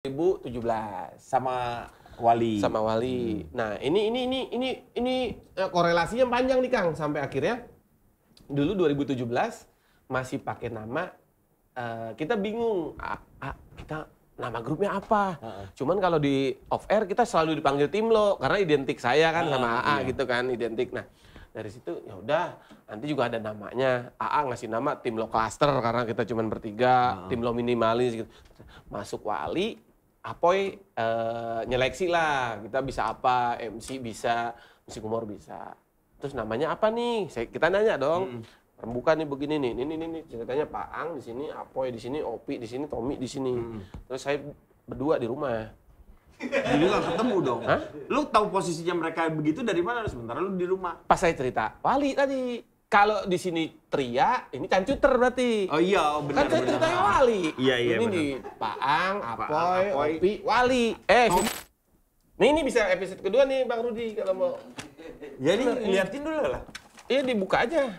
2017 sama Wali. sama Wali. Nah, ini korelasinya panjang nih Kang sampai akhirnya dulu 2017 masih pakai nama kita bingung kita nama grupnya apa. Cuman kalau di off air kita selalu dipanggil Timlo karena identik saya kan sama AA gitu kan, identik. Nah, dari situ ya udah nanti juga ada namanya. AA ngasih nama Timlo Cluster karena kita cuman bertiga, Timlo Minimalis gitu. Masuk Wali, Apoy nyeleksi lah, kita bisa apa, MC bisa, musik humor bisa. Terus namanya apa nih? Kita nanya dong. Rembukan nih begini nih, ini ceritanya Pak Ang di sini, Apoy di sini, Opi di sini, Tommy di sini. Terus saya berdua di rumah. Jadi nggak ketemu dong. Hah? Lu tahu posisinya mereka begitu dari mana? Sementara lu di rumah. Pas saya cerita, Wali tadi. Kalau di sini Tria, ini Cancuter berarti. Oh iya, benar. Kan saya ceritanya Wali. Iya, ini benar. di Pak Ang, Apoy, Apoy. Opi, Wali. Ini bisa episode kedua nih Bang Rudi kalau mau. Jadi liatin dulu lah. Iya dibuka aja.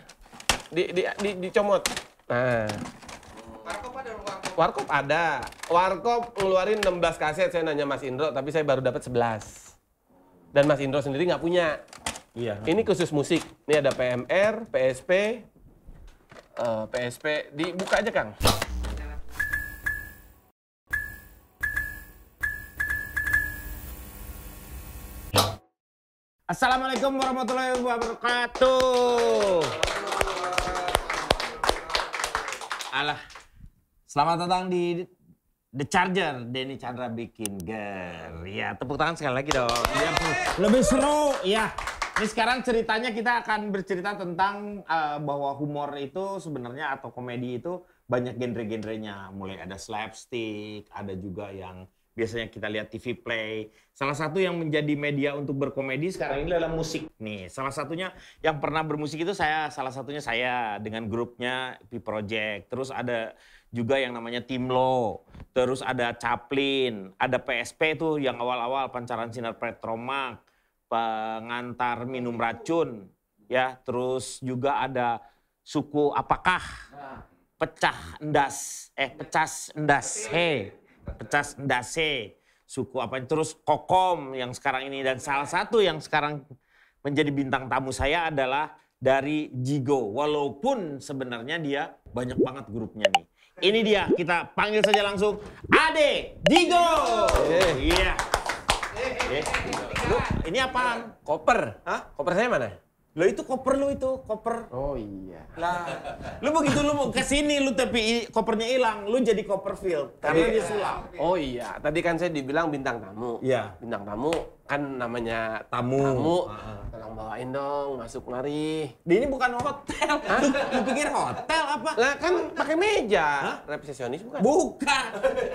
Dicomot. Nah. Warkop ada. Warkop ngeluarin 16 kaset, saya nanya Mas Indro, tapi saya baru dapat 11. Dan Mas Indro sendiri nggak punya. Iya. Ini khusus musik. Ini ada PMR, PSP, PSP. Dibuka aja Kang. Assalamualaikum warahmatullahi wabarakatuh. Alah, selamat datang di The Charger. Denny Chandra bikin ger. Ya, tepuk tangan sekali lagi dong. Biar lebih seru. Ya, ini sekarang ceritanya kita akan bercerita tentang bahwa humor itu sebenarnya atau komedi itu banyak genre-genrenya. Mulai ada slapstick, ada juga yang biasanya kita lihat TV play. Salah satu yang menjadi media untuk berkomedi sekarang ini adalah musik. Nih, salah satunya yang pernah bermusik itu salah satunya saya dengan grupnya P Project. Terus ada juga yang namanya Timlo. Terus ada Chaplin, ada PSP tuh yang awal-awal Pancaran Sinar Petromak, Pengantar Minum Racun, ya. Terus juga ada suku apakah? Pecas Endas, Pecas Endase, suku apa terus Kokom yang sekarang ini, dan salah satu yang sekarang menjadi bintang tamu saya adalah dari Jigo. Walaupun sebenarnya dia banyak banget grupnya nih. Ini dia, kita panggil saja langsung Ade Jigo. Iya. Lu, ini apaan? Koper. Hah? Koper saya mana? Lo itu koper lu itu, koper. Oh iya. Lah, lu begitu lu mau kesini lu tapi kopernya hilang, lu jadi Copperfield karena dia sulap. Oh iya, tadi kan saya dibilang bintang tamu. Iya. Bintang tamu kan namanya Tamu. Tolong bawain dong, masuk mari. Dia ini bukan hotel. Lu pikir hotel apa? Lah kan pakai meja. Resepsionis bukan?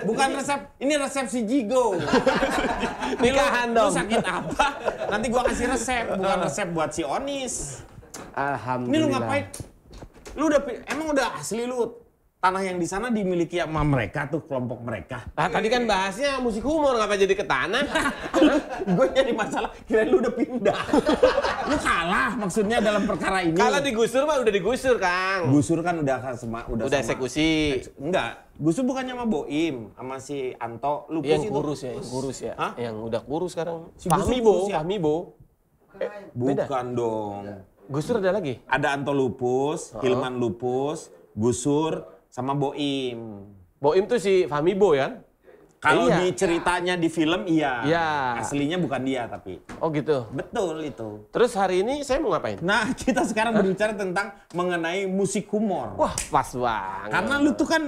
Bukan ini resepsi Jigo. Nikahan dong. Lu sakit apa? Nanti gua kasih resep, bukan resep buat si Onis. Alhamdulillah. Ini lu ngapain? Lu emang udah asli lu tanah yang di sana dimiliki sama mereka tuh, kelompok mereka. Tadi kan bahasnya musik humor, ngapa jadi ke tanah? Gue jadi masalah, kira lu udah pindah. Lu kalah maksudnya dalam perkara ini. Kalau digusur mah udah digusur, Kang. Gusur kan udah sama. Eksekusi. Enggak, gusur bukannya sama Boim, sama si Anto, Lupus Yang itu. kurus ya. Hah? Yang udah kurus sekarang. Si Gusur kurus ya? Fahmibo. Bukan dong. Gusur ada lagi? Ada Anto Lupus, Hilman Lupus, Gusur, sama Boim. Boim tuh si Fahmibo ya? Kalau Iya. di ceritanya di film iya. Iya. Aslinya bukan dia tapi. Oh gitu. Betul itu. Terus hari ini saya mau ngapain? Nah, kita sekarang berbicara tentang mengenai musik humor. Wah, pas banget. Karena lu tuh kan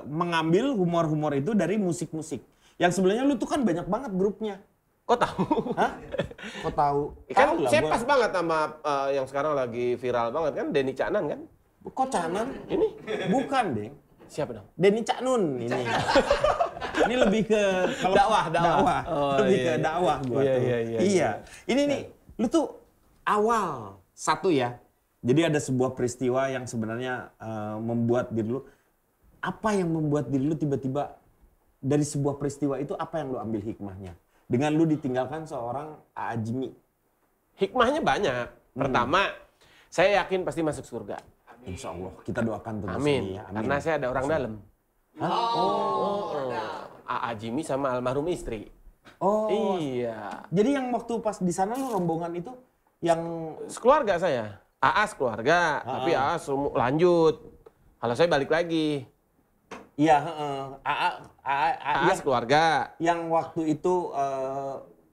mengambil humor-humor itu dari musik-musik. Yang sebenarnya lu tuh kan banyak banget grupnya. Kok tahu? Hah? Kok tahu? Kan Tahu lah saya gua. pas banget sama yang sekarang lagi viral banget kan, Denny Caknan kan? Kok Canan? Ini Bukan, Deng. siapa dong? Denny Cak Nun ini. Ini lebih ke Dakwah. Oh, lebih iya, ke iya. dakwah gua Iya, tuh. iya. Ini nih, lu tuh awal satu ya. Jadi ada sebuah peristiwa yang sebenarnya membuat diri lu, apa yang membuat diri lu tiba-tiba dari sebuah peristiwa itu apa yang lu ambil hikmahnya? Dengan lu ditinggalkan seorang Ajmi. Hikmahnya banyak. Pertama, saya yakin pasti masuk surga. Insya Allah kita doakan tentu Amin. saja. Karena saya ada orang dalam. Hah? AA Jimmy sama almarhum istri. Oh. Iya. Jadi yang waktu pas di sana lu rombongan itu yang Sekeluarga saya. AA sekeluarga, tapi AA lanjut. Kalau saya balik lagi. iya, AA sekeluarga. yang waktu itu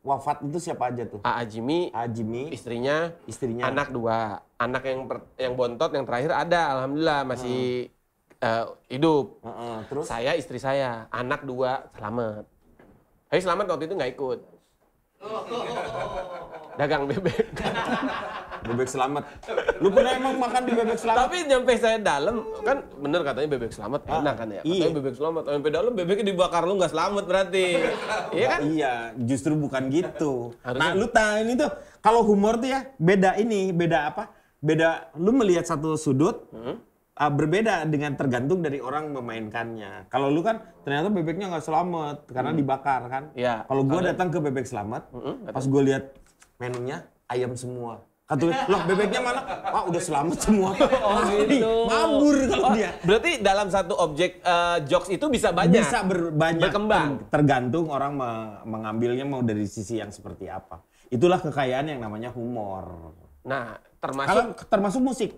wafat itu siapa aja tuh? AA Jimmy, Jimmy, istrinya, anak 2. Anak yang bontot yang terakhir ada, alhamdulillah masih hidup. Terus? Saya, istri saya, anak 2 selamat. Tapi selamat waktu itu nggak ikut. Dagang bebek. Bebek selamat. Lu pernah emang makan di bebek selamat? Tapi nyampe saya dalam, kan bener katanya bebek selamat enak kan ya? Katanya bebek selamat, nyampe dalam bebeknya dibakar, lu nggak selamat berarti. Iya kan? Iya, justru bukan gitu. Harusnya. Nah, lu tahu ini tuh, kalau humor tuh ya, beda apa? Beda, lu melihat satu sudut, berbeda dengan tergantung dari orang memainkannya. Kalau lu kan ternyata bebeknya nggak selamat karena dibakar kan. Iya. Kalau gua datang ke bebek selamat, pas gua lihat menunya ayam semua. Kata loh bebeknya mana? Wah udah selamat semua. Gitu. Mabur kalau dia. Berarti dalam satu objek jokes itu bisa banyak. Bisa banyak berkembang. Tergantung orang mengambilnya mau dari sisi yang seperti apa. Itulah kekayaan yang namanya humor. Nah, Termasuk musik.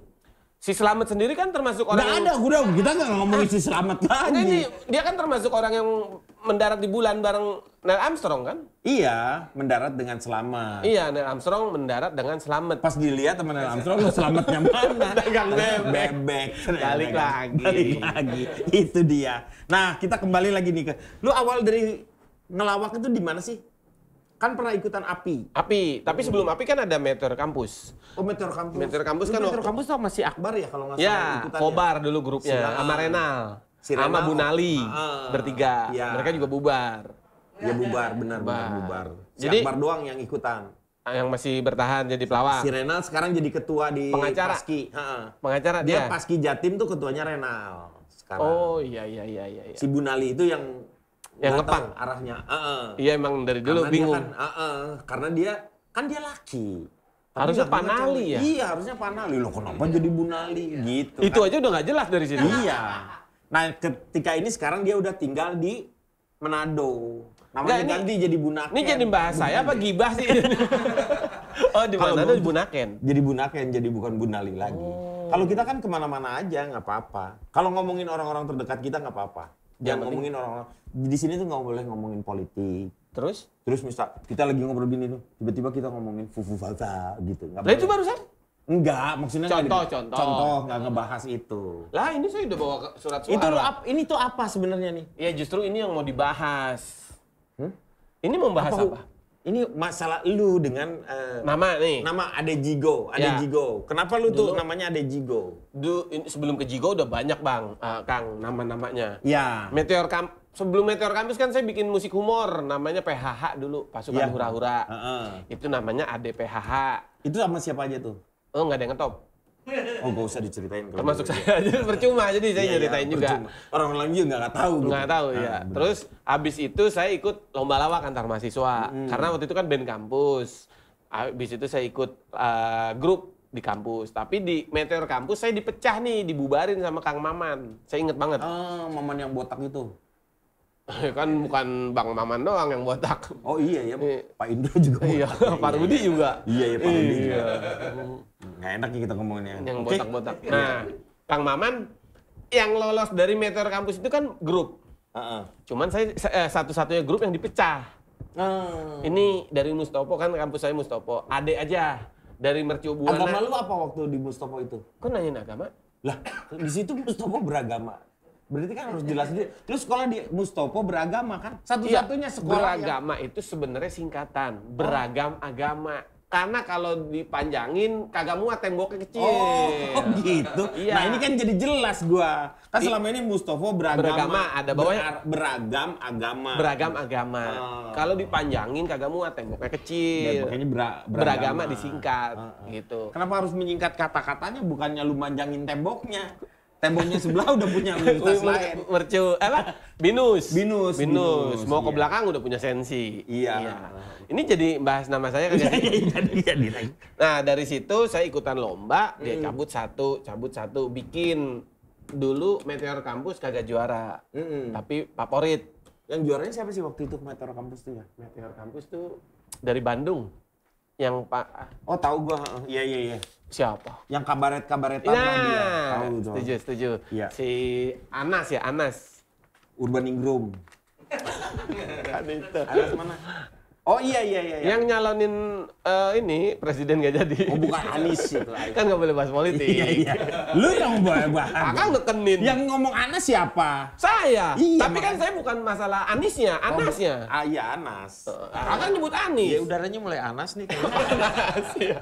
si Slamet sendiri kan termasuk orang Nggak ada, kita nggak ngomongin si Slamet lagi. Ini dia kan termasuk orang yang mendarat di bulan bareng Neil Armstrong kan? Iya, mendarat dengan selamat. Iya, Neil Armstrong mendarat dengan Slamet. Pas dilihat teman Neil Armstrong, lu selamatnya mana? Dagang bebek. Balik lagi. Itu dia. Nah, kita kembali lagi nih ke, lu awal dari ngelawak itu di mana sih? Kan pernah ikutan API, tapi sebelum API kan ada Meteor Kampus. Oh, Meteor Kampus. Meteor Kampus kan Meteor Kampus tuh masih Akbar ya kalau nggak salah ya, ikutannya. Kobar dulu grupnya, sama Renal, sama Bu Nali, bertiga. Ya. Mereka juga bubar. Ya bubar, benar bubar. Si Jadi, Akbar doang yang ikutan. Yang masih bertahan jadi pelawak. Si Renal sekarang jadi ketua di Pengacara. Paski. Pengacara Dia dia. Paski Jatim tuh ketuanya Renal sekarang. Oh iya. Si Bu Nali itu yang nggak ngepang tahu arahnya. Iya emang dari dulu Karena bingung. Dia karena dia laki. Tapi Harusnya nggak punya Panali cewek. ya? Iya, harusnya Panali. Loh kenapa jadi Bu Nali gitu. Itu kan. aja udah nggak jelas dari situ. Iya. Nah, ketika ini sekarang dia udah tinggal di Manado. Namanya Nggak, ganti jadi Bunaken. Ini jadi bahas saya apa gibah sih? Oh di mana ada di Bunaken? Jadi Bunaken, jadi bukan Bunali lagi. Kalau kita kan kemana-mana aja nggak apa-apa. Kalau ngomongin orang-orang terdekat kita nggak apa-apa. Jangan ngomongin orang-orang. Di sini tuh nggak boleh ngomongin politik. Terus misal kita lagi ngobrol gini tuh, tiba-tiba kita ngomongin fufu fata gitu. Lah itu barusan? Enggak, maksudnya Contoh. Contoh nggak ngebahas itu. Lah ini saya udah bawa surat suara. Itu ini tuh apa sebenarnya nih? Ya justru ini yang mau dibahas. Ini mau bahas apa? Ini masalah lu dengan Nama nih. nama Ade Jigo, Ya. Jigo. Kenapa lu tuh namanya Ade Jigo? Sebelum ke Jigo udah banyak bang, Kang, nama-namanya. Ya. Sebelum Meteor Campus kan saya bikin musik humor, namanya PHH dulu, Pasukan Ya. Hura-Hura. Itu namanya Ade PHH. Itu sama siapa aja tuh? Oh nggak ada yang ngetop. Oh gak usah diceritain. kalau Termasuk gitu. saya aja percuma, jadi saya Iya, nyeritain juga. percuma. Orang lain juga nggak tahu. gitu. Nggak tahu ya. bener. Terus abis itu saya ikut lomba lawak antar mahasiswa. Karena waktu itu kan band kampus. Abis itu saya ikut grup di kampus. Tapi di Meteor Kampus saya dipecah nih, dibubarin sama Kang Maman. Saya inget banget. Maman yang botak itu. Kan bukan Bang Maman doang yang botak. Oh iya ya, Pak Indro juga. Iya, Pak Rudi juga. Iya, Pak Rudi juga. Iya. Nggak enak ya kita ngomonginnya. Yang Oke. botak-botak. Nah, Kang Maman yang lolos dari Meteor Kampus itu kan grup. Cuman saya satu-satunya grup yang dipecah. Ini dari Mustopo, kan kampus saya Mustopo. Ade aja dari Mercu Buana. Agama lu apa waktu di Mustopo itu? Kok nanyain agama? Lah, di situ Mustopo beragama. Berarti kan harus jelas dia. Lu sekolah di Mustopo beragama kan? Satu-satunya sekolah beragama itu sebenarnya singkatan. Beragam agama. Karena kalau dipanjangin kagak muat temboknya kecil. Oh gitu. Iya. Nah ini kan jadi jelas gua. Kan selama ini Mustopo beragama ada bawahnya beragam agama. Beragam agama. Kalau dipanjangin kagak muat temboknya kecil. Makanya beragama disingkat gitu. Kenapa harus menyingkat kata-katanya bukannya lu manjangin temboknya? Temboknya sebelah udah punya universitas lain. Mercu apa? Binus. Mau ke Iya. belakang udah punya sensi. Iya. Ini jadi bahas nama saya kagak sih? Jadi. Nah, dari situ saya ikutan lomba, dia cabut satu, bikin dulu Meteor Kampus kagak juara. Tapi favorit. Yang juaranya siapa sih waktu itu Meteor Campus tuh ya? Meteor Campus tuh dari Bandung. Yang Pak Oh tahu gua, iya. siapa? Yang kabaret-kabaretan lah dia. Tahu tuh. Setuju. Iya. Si Anas ya, Anas. Urban Ingrum. Kan itu. Anas mana? Oh iya. Yang nyalonin ini presiden gak jadi. Oh bukan Anies itu. Kan nggak boleh bahas politik. Iya. Lu yang bahas. Akang nekenin. Yang ngomong Anas siapa? Saya. Iya, Tapi kan saya bukan masalah Anisnya, Anasnya. Iya Anas. Akang nyebut Anis. Ya udaranya mulai Anas nih kayaknya. Anas ya.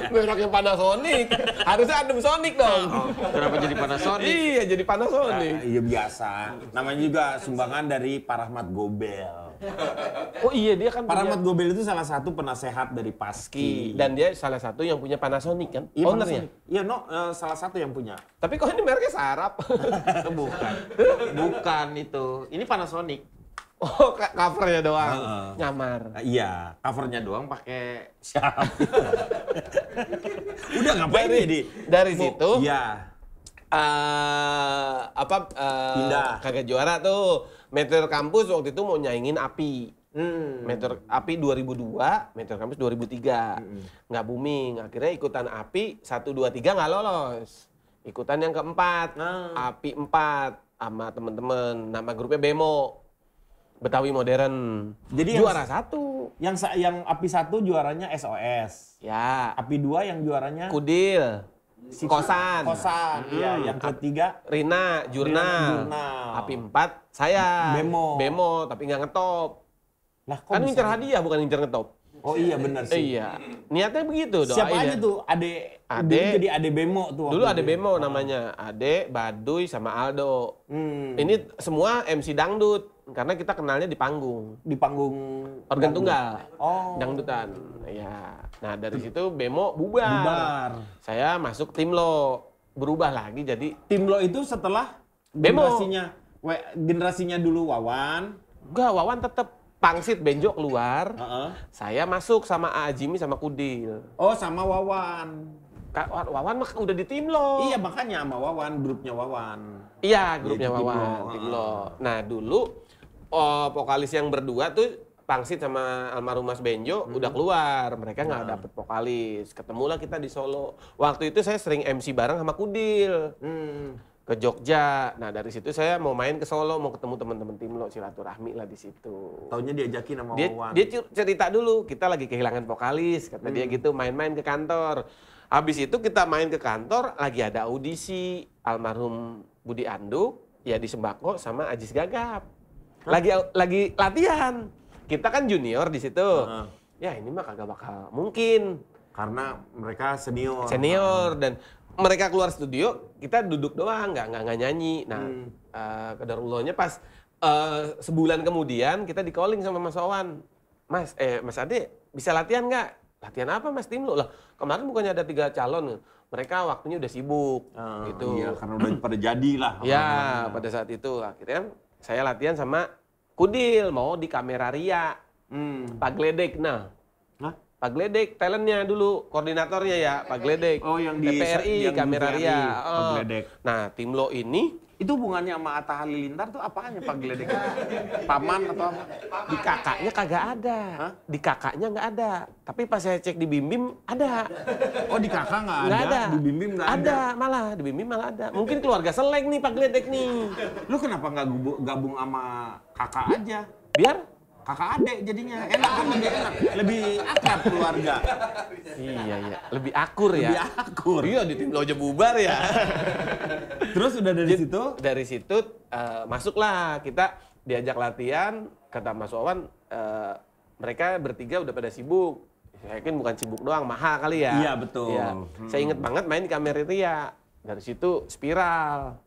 Mereknya Panasonic. Harusnya Adem Sonic dong. Kenapa jadi Panasonic? Iya, jadi Panasonic. Iya biasa. Namanya juga sumbangan dari Pak Rahmat Gobel. Oh iya, dia kan Pak punya Rahmat Gobel itu salah satu penasehat dari Paski. dan dia salah satu yang punya Panasonic kan? Iya, Ownernya. Iya, salah satu yang punya. Tapi kok ini mereknya Sarap? Bukan itu. Ini Panasonic. Oh, covernya doang. Nyamar. Iya, covernya doang pakai siapa? Udah ngapain Dari situ Iya. Pindah. Kagak juara tuh. Meteor Campus waktu itu mau nyaingin API. Meteor API 2002, Meteor Campus 2003. Nggak booming. Akhirnya ikutan API 1, 2, 3 nggak lolos. Ikutan yang keempat, API 4 sama temen-temen. Nama grupnya Bemo. Betawi Modern. Jadi juara 1. Yang API 1 juaranya SOS. Ya. API 2 yang juaranya Kudil. Kosan. Iya. Yang ketiga Rina, Jurnal. API 4, saya. Bemo, tapi nggak ngetop. Lah, Kan ngincer hadiah, bukan ngincer ngetop. Oh iya benar sih. Iya. Niatnya begitu doain. Siapa aja tuh? Ade. Jadi Ade Bemo tuh. Dulu Ade Bemo namanya. Ade, Baduy, sama Aldo. Ini semua MC dangdut. Karena kita kenalnya di panggung. Di panggung organ tunggal. Oh. Dangdutan. Ya. Nah dari situ Bemo bubar. Saya masuk Timlo. Berubah lagi jadi. Timlo itu setelah Bemo. Generasinya dulu Wawan. Enggak, Wawan tetap. Pangsit Benjo keluar, saya masuk sama Ajimi sama Kudil. Oh sama Wawan. Wawan mah udah di Timlo. Iya makanya sama Wawan, grupnya Wawan. Iya grupnya Wawan, Timlo. Nah dulu vokalis yang berdua tuh Pangsit sama almarhum Mas Benjo udah keluar, mereka nggak dapet vokalis. Ketemulah kita di Solo. Waktu itu saya sering MC bareng sama Kudil. Ke Jogja. Nah dari situ saya mau main ke Solo, mau ketemu teman-teman Timlo, silaturahmi lah di situ. Taunya diajakin sama Wawan. Dia cerita dulu, kita lagi kehilangan vokalis, kata dia gitu, main-main ke kantor. Habis itu kita main ke kantor, lagi ada audisi almarhum Budi Anduk, ya di Sembako sama Ajis Gagap. Lagi latihan. Kita kan junior di situ. Ya ini mah kagak bakal mungkin. Karena mereka senior. Dan mereka keluar studio, kita duduk doang, nggak nyanyi. Nah, kedarullahnya pas sebulan kemudian kita di calling sama Mas Wawan. Mas Ade, bisa latihan nggak? Latihan apa Mas Timlo? Lah, kemarin bukannya ada 3 calon. Mereka waktunya udah sibuk. Gitu. Iya, karena udah pada jadi lah. Iya, pada saat itu. Akhirnya saya latihan sama Kudil, mau di Kamera Ria. Pak Gledek, nah. Pak Gledek, talentnya dulu, koordinatornya ya, Pak Gledek. Oh, yang di TPRI, Kamera Ria. Pak Gledek. Nah, Timlo ini itu hubungannya sama Atta Halilintar tuh apaan ya Pak Gledek? Paman atau apa? di kakaknya kagak ada. Di kakaknya nggak ada. Tapi pas saya cek di Bim Bim ada. Oh, di kakak nggak ada. Di Bim Bim nggak ada. Ada, malah di Bim Bim malah ada. Mungkin keluarga seleng nih Pak Gledek nih. Lu kenapa nggak gabung sama kakak aja? Biar kakak adek jadinya enak kan, lebih enak, lebih akrab keluarga. Iya, lebih akur ya. Lebih akur. Iya, di Timlo aja bubar ya. Terus udah dari situ? Dari situ masuklah kita diajak latihan, kata Mas Wawan, mereka bertiga udah pada sibuk. Saya yakin bukan sibuk doang, mahal kali ya. Iya betul. Ya. Saya inget banget main di Kamera Ria. Dari situ viral.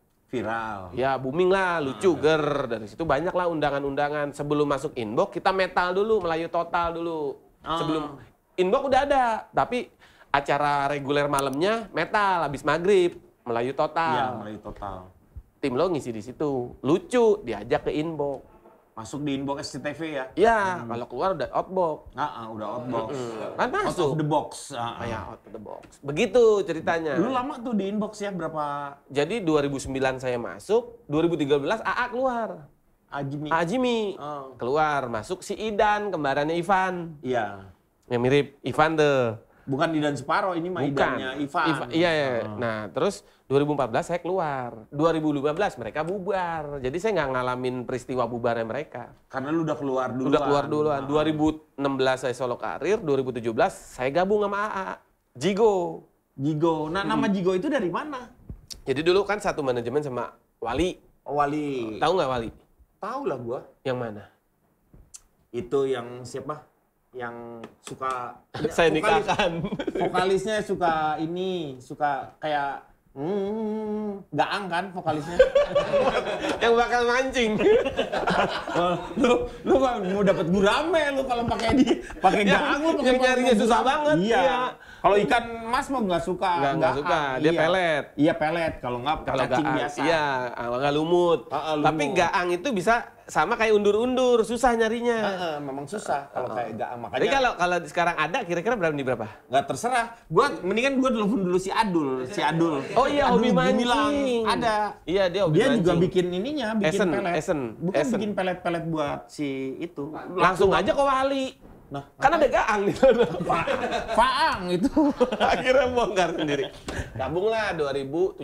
Ya booming lah, lucu, ger. Dari situ banyak lah undangan-undangan. Sebelum masuk inbox, kita metal dulu, Melayu total dulu. Sebelum inbox udah ada, tapi acara reguler malamnya metal, habis maghrib, Melayu total. Iya, Melayu total. Timlo ngisi di situ, lucu, diajak ke inbox. Masuk di inbox SCTV ya? Iya, kalau keluar udah outbox. Udah outbox. Kan masuk. Out of the box. Ya, out of the box. Begitu ceritanya. Lu lama tuh di inbox ya, berapa? Jadi 2009 saya masuk, 2013 AA keluar. Ajmi. Ajimi. Oh. Keluar, masuk si Idan, kembarannya Ivan. Iya. Yang mirip Ivan tuh. Bukan Idan Separo, ini mah Idannya Ivan. Iya, iya. Nah, terus 2014 saya keluar. 2015 mereka bubar. Jadi saya nggak ngalamin peristiwa bubarnya mereka. Karena lu udah keluar duluan. Udah keluar duluan. 2016 saya solo karir, 2017 saya gabung sama AA. Jigo. Jigo. Nah, nama Jigo itu dari mana? Jadi dulu kan satu manajemen sama Wali. Oh, Wali. Tahu nggak Wali? Tahu lah gua. Yang mana? Itu yang siapa? Yang suka Saya nikahkan. Vokalisnya suka kayak Gaang kan vokalisnya. Yang bakal mancing. lu mau dapat gurame lu kalau pakai Gaang lu pakai yang nyarinya susah banget. Iya. Kalau ikan mas mau nggak suka. Nggak suka. Dia pelet. Iya pelet. Kalau cacing gaang biasa. iya, nggak lumut. Lumut. Tapi gaang itu bisa sama kayak undur-undur, susah nyarinya. Memang susah kalau kayak Gaang, makanya. Jadi kalau sekarang ada kira-kira berapa? Nggak terserah. Mendingan gua telepon dulu si Adul. Oh iya, hobi mancing. Bilang, ada. Iya, dia hobi mancing. Juga bikin ininya, bikin pelet. Bukan Esen. bikin pelet-pelet buat si itu. Langsung aja ke Wali. Nah, kan ada gaang di sana. Faang itu. Akhirnya bongkar sendiri. Gabunglah 2017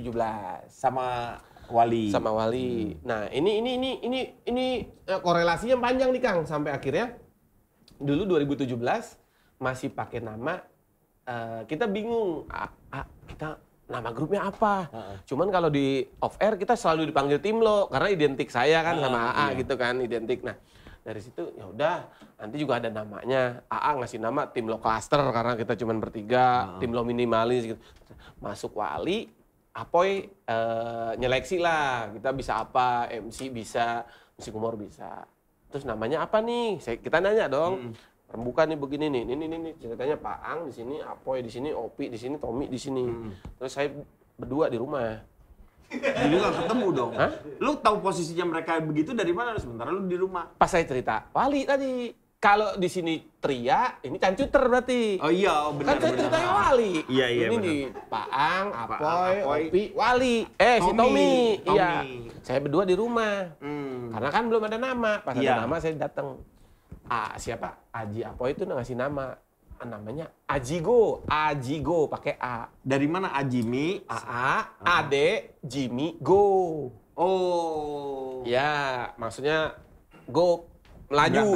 sama Wali. Nah, ini korelasinya panjang nih Kang, sampai akhirnya dulu 2017 masih pakai nama kita bingung kita nama grupnya apa. Cuman kalau di off air kita selalu dipanggil Timlo karena identik saya kan sama AA gitu kan, identik. Nah, dari situ ya udah, nanti juga ada namanya. AA ngasih nama Timlo Cluster karena kita cuma bertiga, Timlo Minimalis gitu. Masuk Wali, Apoy nyeleksi lah, kita bisa apa, MC bisa, musik humor bisa. Terus namanya apa nih? Kita nanya dong. Rembukan nih begini nih, ini ceritanya Pak Ang di sini, Apoy di sini, Opi di sini, Tommy di sini. Terus saya berdua di rumah. Jadi nggak ketemu dong. Hah? Lu tahu posisinya mereka begitu dari mana? Sementara lu di rumah. Pas saya cerita, Wali tadi. Kalau di sini Tria, ini Cancuter berarti. Oh iya, benar. Kan saya ceritanya Wali. Iya, ini benar. di Pak Ang, Apoy, Apoy, Opi, Wali. Si Tommy. Iya. Saya berdua di rumah. Karena kan belum ada nama. Pas ada nama saya datang. Siapa? Aji Apoy itu ngasih nama. Namanya Ajigo pakai A. Dari mana Ajimi? Ade, Jimmy, Go. Oh. Ya, maksudnya Go melaju,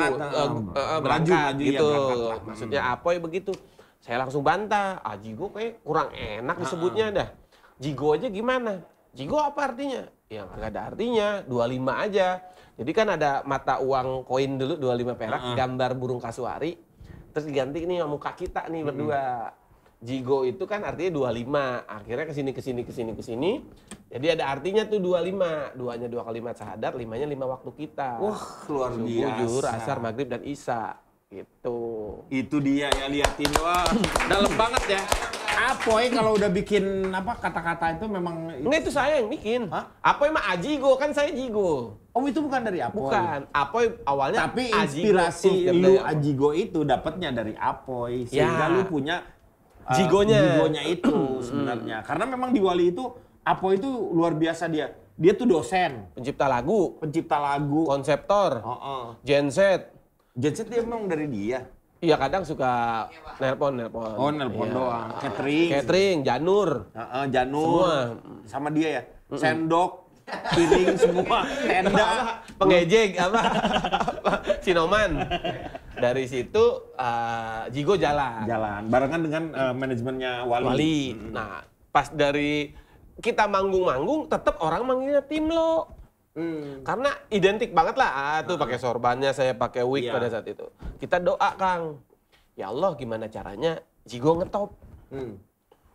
berangkat gitu. Ya, berangkat. Maksudnya Apoy begitu. Saya langsung bantah. Jigo kayak kurang enak disebutnya dah. Jigo aja gimana? Jigo apa artinya? Ya nggak ada artinya, 25 aja. Jadi kan ada mata uang koin dulu 25 perak, gambar burung kasuari. Terus diganti nih muka kita nih berdua. Jigo itu kan artinya 25. Akhirnya kesini. Jadi ada artinya tuh 25. Duanya 2 kalimat syahadat, 5-nya 5 waktu kita. Wah, luar biasa. Zuhur, asar, maghrib, dan isya. Gitu. Itu dia ya, liatin. Wah, dalam banget ya. Apoy kalau udah bikin kata-kata itu memang. Enggak, itu saya yang bikin. Hah? Apoy mah Ajigo, kan saya Jigo. Oh, itu bukan dari Apoy. Bukan. Apoy awalnya tapi Ajigo. inspirasi lu Ajigo itu dapatnya dari Apoy. Sehingga lu punya Jigonya itu sebenarnya. Karena memang di Wali itu Apoy itu luar biasa dia. Dia tuh dosen. Pencipta lagu. Konseptor. Genset. Genset dia memang dari dia. Iya, kadang suka nelpon. Oh, nelpon doang. Catering, Janur. Janur. Semua. Sama dia ya. Sendok, piring semua, tenda, pengejek Sinoman. Dari situ Jigo jalan barengan dengan manajemennya Wali. Nah, pas dari kita manggung tetap orang manggilnya Timlo. Karena identik banget lah tuh pakai sorbannya, saya pakai wig pada saat itu. Kita doa, Kang. Ya Allah, gimana caranya Jigo ngetop.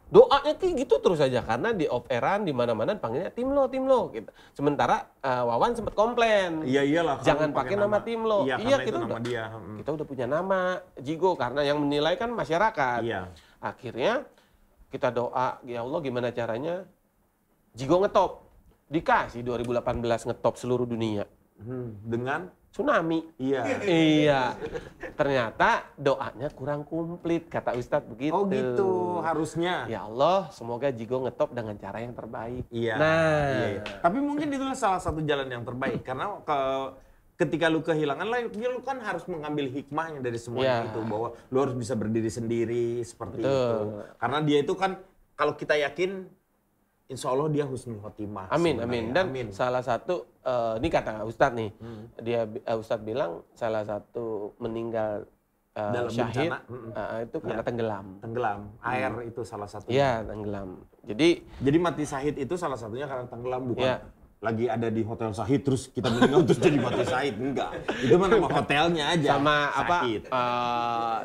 Doanya kayak gitu terus aja karena di off airan di mana-mana panggilnya Timlo gitu. Sementara Wawan sempat komplain. Iya iyalah. Jangan pakai nama Timlo. Iya, kita udah punya nama Jigo karena yang menilai kan masyarakat. Iya. Akhirnya kita doa, ya Allah gimana caranya Jigo ngetop. Dikasih 2018 ngetop seluruh dunia. Dengan tsunami. Iya. Ternyata doanya kurang komplit, kata Ustadz begitu. Oh gitu, harusnya. Ya Allah, semoga Jigo ngetop dengan cara yang terbaik. Iya. Nah. Iya. Tapi mungkin itu salah satu jalan yang terbaik. Karena ketika lu kehilangan lu kan harus mengambil hikmahnya dari semuanya itu, bahwa lu harus bisa berdiri sendiri seperti itu. Karena dia itu kan kalau kita yakin insya Allah dia husnul khotimah. Amin, amin. Dan salah satu, ini kata Ustadz nih, Ustadz bilang salah satu meninggal dalam syahid bencana, itu karena tenggelam. Tenggelam, air itu salah satunya. Iya, tenggelam. Jadi mati syahid itu salah satunya karena tenggelam, bukan lagi ada di hotel syahid terus kita meninggal terus jadi mati syahid, enggak. Itu mah nama hotelnya aja. Sama syahid.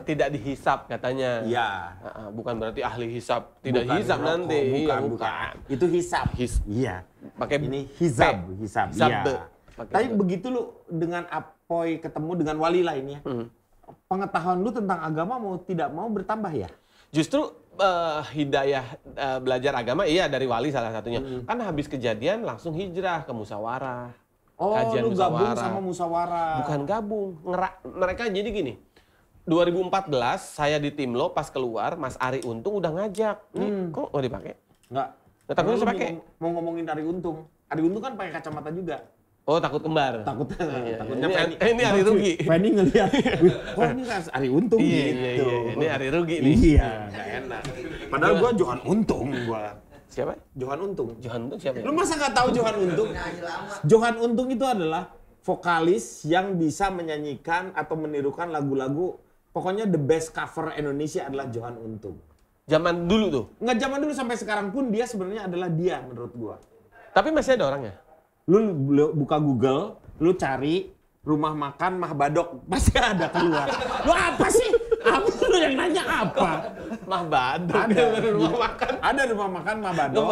Tidak dihisap katanya. Iya. Bukan berarti ahli hisap, tidak dihisap nanti. Bukan. Itu hisap. Iya. Pakai ini hisab. Iya. Tapi itu. begitu lu dengan apoy ketemu dengan wali lainnya, pengetahuan lu tentang agama mau tidak mau bertambah ya? Justru hidayah belajar agama dari wali salah satunya. Kan habis kejadian langsung hijrah ke musyawarah. Oh, kajian lu gabung sama musyawarah. Bukan gabung. Mereka jadi gini. 2014 saya di Timlo pas keluar Mas Ari Untung udah ngajak. Nih, kok nggak dipakai? Enggak. Takutnya saya pakai. Mau ngomongin Ari Untung. Ari Untung kan pakai kacamata juga. Oh, takut kembar. Takutnya ini Ari rugi. Penny ngelihat, kok ini kan Ari Untung gitu. Ini Ari rugi nih. Iya, nggak enak. Padahal gua Johan Untung gua. Siapa? Johan Untung. Johan Untung siapa? Lu masa nggak tahu Johan Untung? Johan Untung itu adalah vokalis yang bisa menyanyikan atau menirukan lagu-lagu. Pokoknya the best cover Indonesia adalah Johan Untung. Zaman dulu tuh? Nggak zaman dulu, sampai sekarang pun dia sebenarnya adalah dia menurut gua. Tapi masih ada orangnya? Lu buka Google, lu cari rumah makan Mah Badok, pasti ada keluar. Lu apa sih? Apa lu yang nanya apa? Mah Badok. Ada rumah makan. Ada rumah makan Mah Badok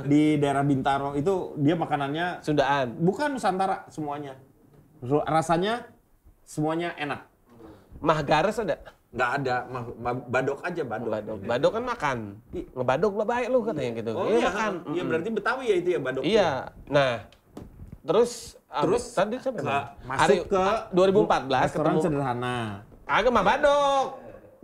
di daerah Bintaro. Itu dia makanannya Sundaan. Bukan Nusantara semuanya. Rasanya semuanya enak. Mah Gares ada? Nggak ada, Badok aja, Badok. Badok kan makan. Ngebadok lah baik lu katanya gitu. Oh iya, makan. Iya berarti Betawi ya itu ya Badok. Iya. Nah, terus tadi siapa? Masuk ke 2014 restoran sederhana. Agak Mah Badok.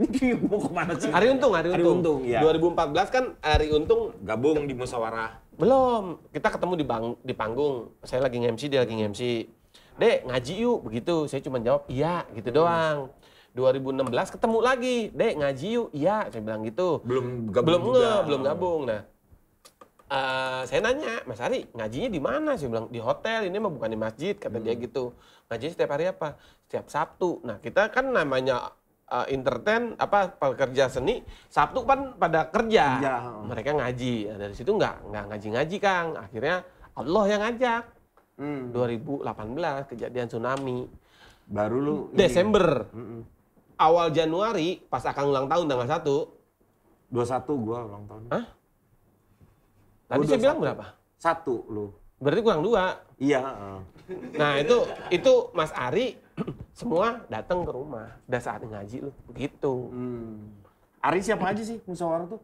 Ini mau kemana sih? Ari Untung. Ya. 2014 kan Ari Untung gabung di musyawarah. Belum. Kita ketemu di panggung. Saya lagi nge-MC, dia lagi nge-MC. Dek, ngaji yuk, begitu. Saya cuma jawab iya, gitu doang. 2016 ketemu lagi, Dek, ngaji yuk, iya. Saya bilang gitu. Belum gabung. Nah, saya nanya, Mas Ari, ngajinya di mana? Saya bilang, di hotel, ini mah bukan di masjid, kata dia gitu. Ngajinya setiap hari apa? Setiap Sabtu. Nah, kita kan namanya entertain, pekerja seni, Sabtu kan pada kerja. Mereka ngaji. Nah, dari situ nggak ngaji-ngaji, Kang. Akhirnya Allah yang ngajak. 2018 kejadian tsunami. Baru lu Desember. Awal Januari pas Akang ulang tahun tanggal 1. 21 gua ulang tahun. Hah? Tadi saya bilang berapa? 1 lu. Berarti kurang 2. Iya, Nah, itu Mas Ari semua datang ke rumah. Udah saat ngaji lu. Begitu. Ari siapa aja sih musyawarah tuh?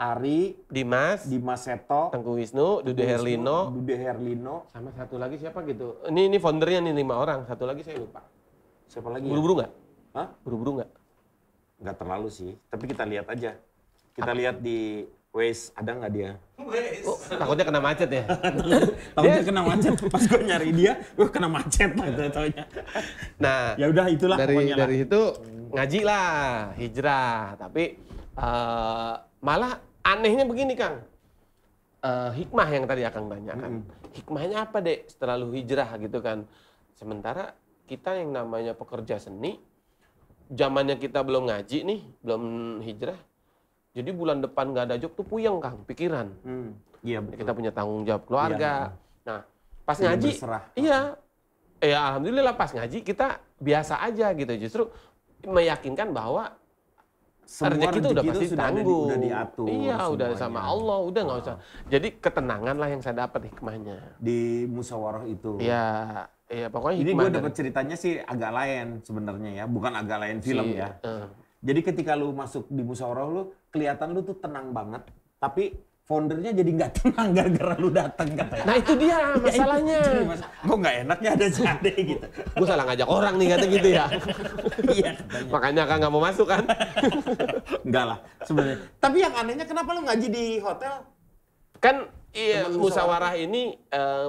Ari, Dimas Seto, Tengku Wisnu, Dude Herlino, sama satu lagi siapa gitu. Ini foundernya nih 5 orang. Satu lagi saya lupa. Siapa lagi? Buru-buru nggak? Hah? Buru-buru nggak? Nggak terlalu sih. Tapi kita lihat aja. Kita lihat di Waze, ada nggak dia? Oh, takutnya kena macet ya? Takutnya kena macet. Pas gue nyari dia, gue kena macet lah taunya. Nah, ya udah itulah pokoknya dari itu ngaji lah, hijrah. Tapi malah anehnya begini, Kang. Hikmah yang tadi Akang tanyakan. Hikmahnya apa, Dek, setelah lu hijrah gitu kan. Sementara kita yang namanya pekerja seni, zamannya kita belum ngaji nih, belum hijrah. Jadi bulan depan nggak ada job tuh puyeng, Kang, pikiran. Iya, betul. Kita punya tanggung jawab keluarga. Iya. Nah, pas ngaji, berserah. iya. Ya alhamdulillah pas ngaji kita biasa aja gitu. Justru meyakinkan bahwa rezeki itu udah pasti tanggung. Udah diatur. Iya, semuanya. udah sama Allah, udah nggak usah. Jadi ketenangan lah yang saya dapat hikmahnya. Di musyawarah itu. Iya, pokoknya ini hikmah. Ini gue dapat ceritanya sih agak lain sebenarnya ya, bukan agak lain film ya. Jadi ketika lu masuk di musyawarah lu, kelihatan lu tuh tenang banget, tapi foundernya jadi nggak tenang gara-gara lu datang katanya. Nah itu dia masalahnya. Kok nggak enaknya ada Ade gitu. Gue salah ngajak orang nih kata gitu ya. Iya. Makanya Kang nggak mau masuk kan? Enggak lah sebenarnya. Tapi yang anehnya kenapa lu ngaji di hotel? Kan musyawarah ini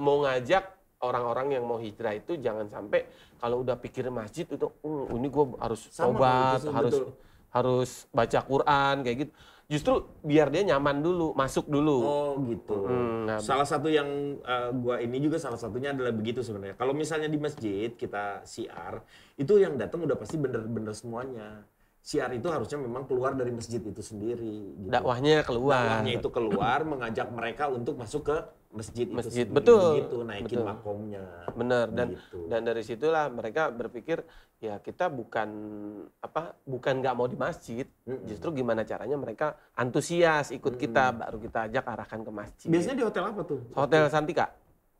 mau ngajak orang-orang yang mau hijrah itu jangan sampai kalau udah pikir masjid itu, ini gue harus Sama, tobat, itu harus betul. harus baca Quran kayak gitu. Justru biar dia nyaman dulu, masuk dulu. Oh gitu. Nah, Salah satu yang gua ini juga salah satunya adalah begitu sebenarnya. Kalau misalnya di masjid kita siar, itu yang datang udah pasti bener-bener semuanya. Siar itu harusnya memang keluar dari masjid itu sendiri. Gitu. dakwahnya keluar. Dakwahnya itu keluar, mengajak mereka untuk masuk ke masjid itu Masjid, sendiri. betul. Gitu, naikin Betul. makomnya. Bener, dan Gitu. dan dari situlah mereka berpikir ya kita bukan nggak mau di masjid, justru gimana caranya mereka antusias ikut kita, baru kita ajak arahkan ke masjid. Biasanya di hotel apa tuh? Hotel Santika.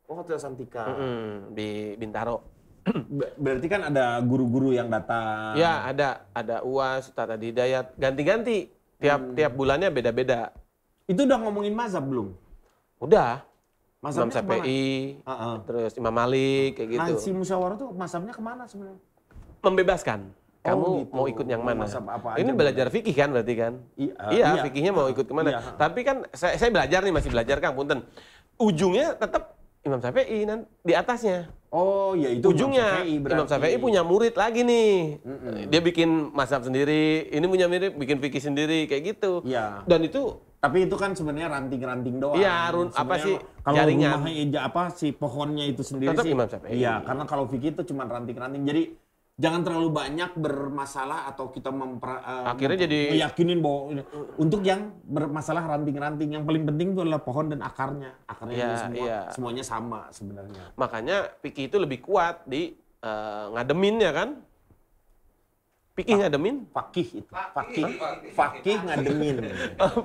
Oh, Hotel Santika. Di Bintaro. Berarti kan ada guru-guru yang datang. Ya, ada UAS, Ustadz Adi Hidayat, ganti-ganti. Tiap bulannya beda-beda. Itu udah ngomongin mazhab belum? Udah. Imam Mazhabnya kemana? Syafi'i, terus Imam Malik kayak gitu. Nah, si musyawarah tuh mazhabnya kemana sebenarnya? Membebaskan. Kamu Oh, gitu. mau ikut yang Mau mana? mazhab apa Ini aja belajar fikih kan berarti kan? Iya, Iya, fikihnya mau ikut kemana? Iya. Tapi kan saya belajar nih, masih belajar Kang, punten. Ujungnya tetap Imam Syafi'i di atasnya. Oh, ya itu Ujungnya Imam Syafi'i punya murid lagi nih. Dia bikin mazhab sendiri, ini punya mirip, bikin fikih sendiri kayak gitu. Iya. Dan itu Tapi itu kan sebenarnya ranting-ranting doang. Iya, apa Sebenarnya sih, kalau jaringan. rumahnya si pohonnya itu sendiri Tetap sih. Imam Syafi'i. Iya, karena kalau fikih itu cuma ranting-ranting. Jadi jangan terlalu banyak bermasalah atau kita Akhirnya jadi- meyakinin bahwa untuk yang bermasalah ranting-ranting yang paling penting itu adalah pohon dan akarnya. Akarnya Iya, ini iya. semuanya sama sebenarnya. makanya fikih itu lebih kuat di ngademin ya kan? Fikih ngademin? Fakih itu. Fakih ngademin.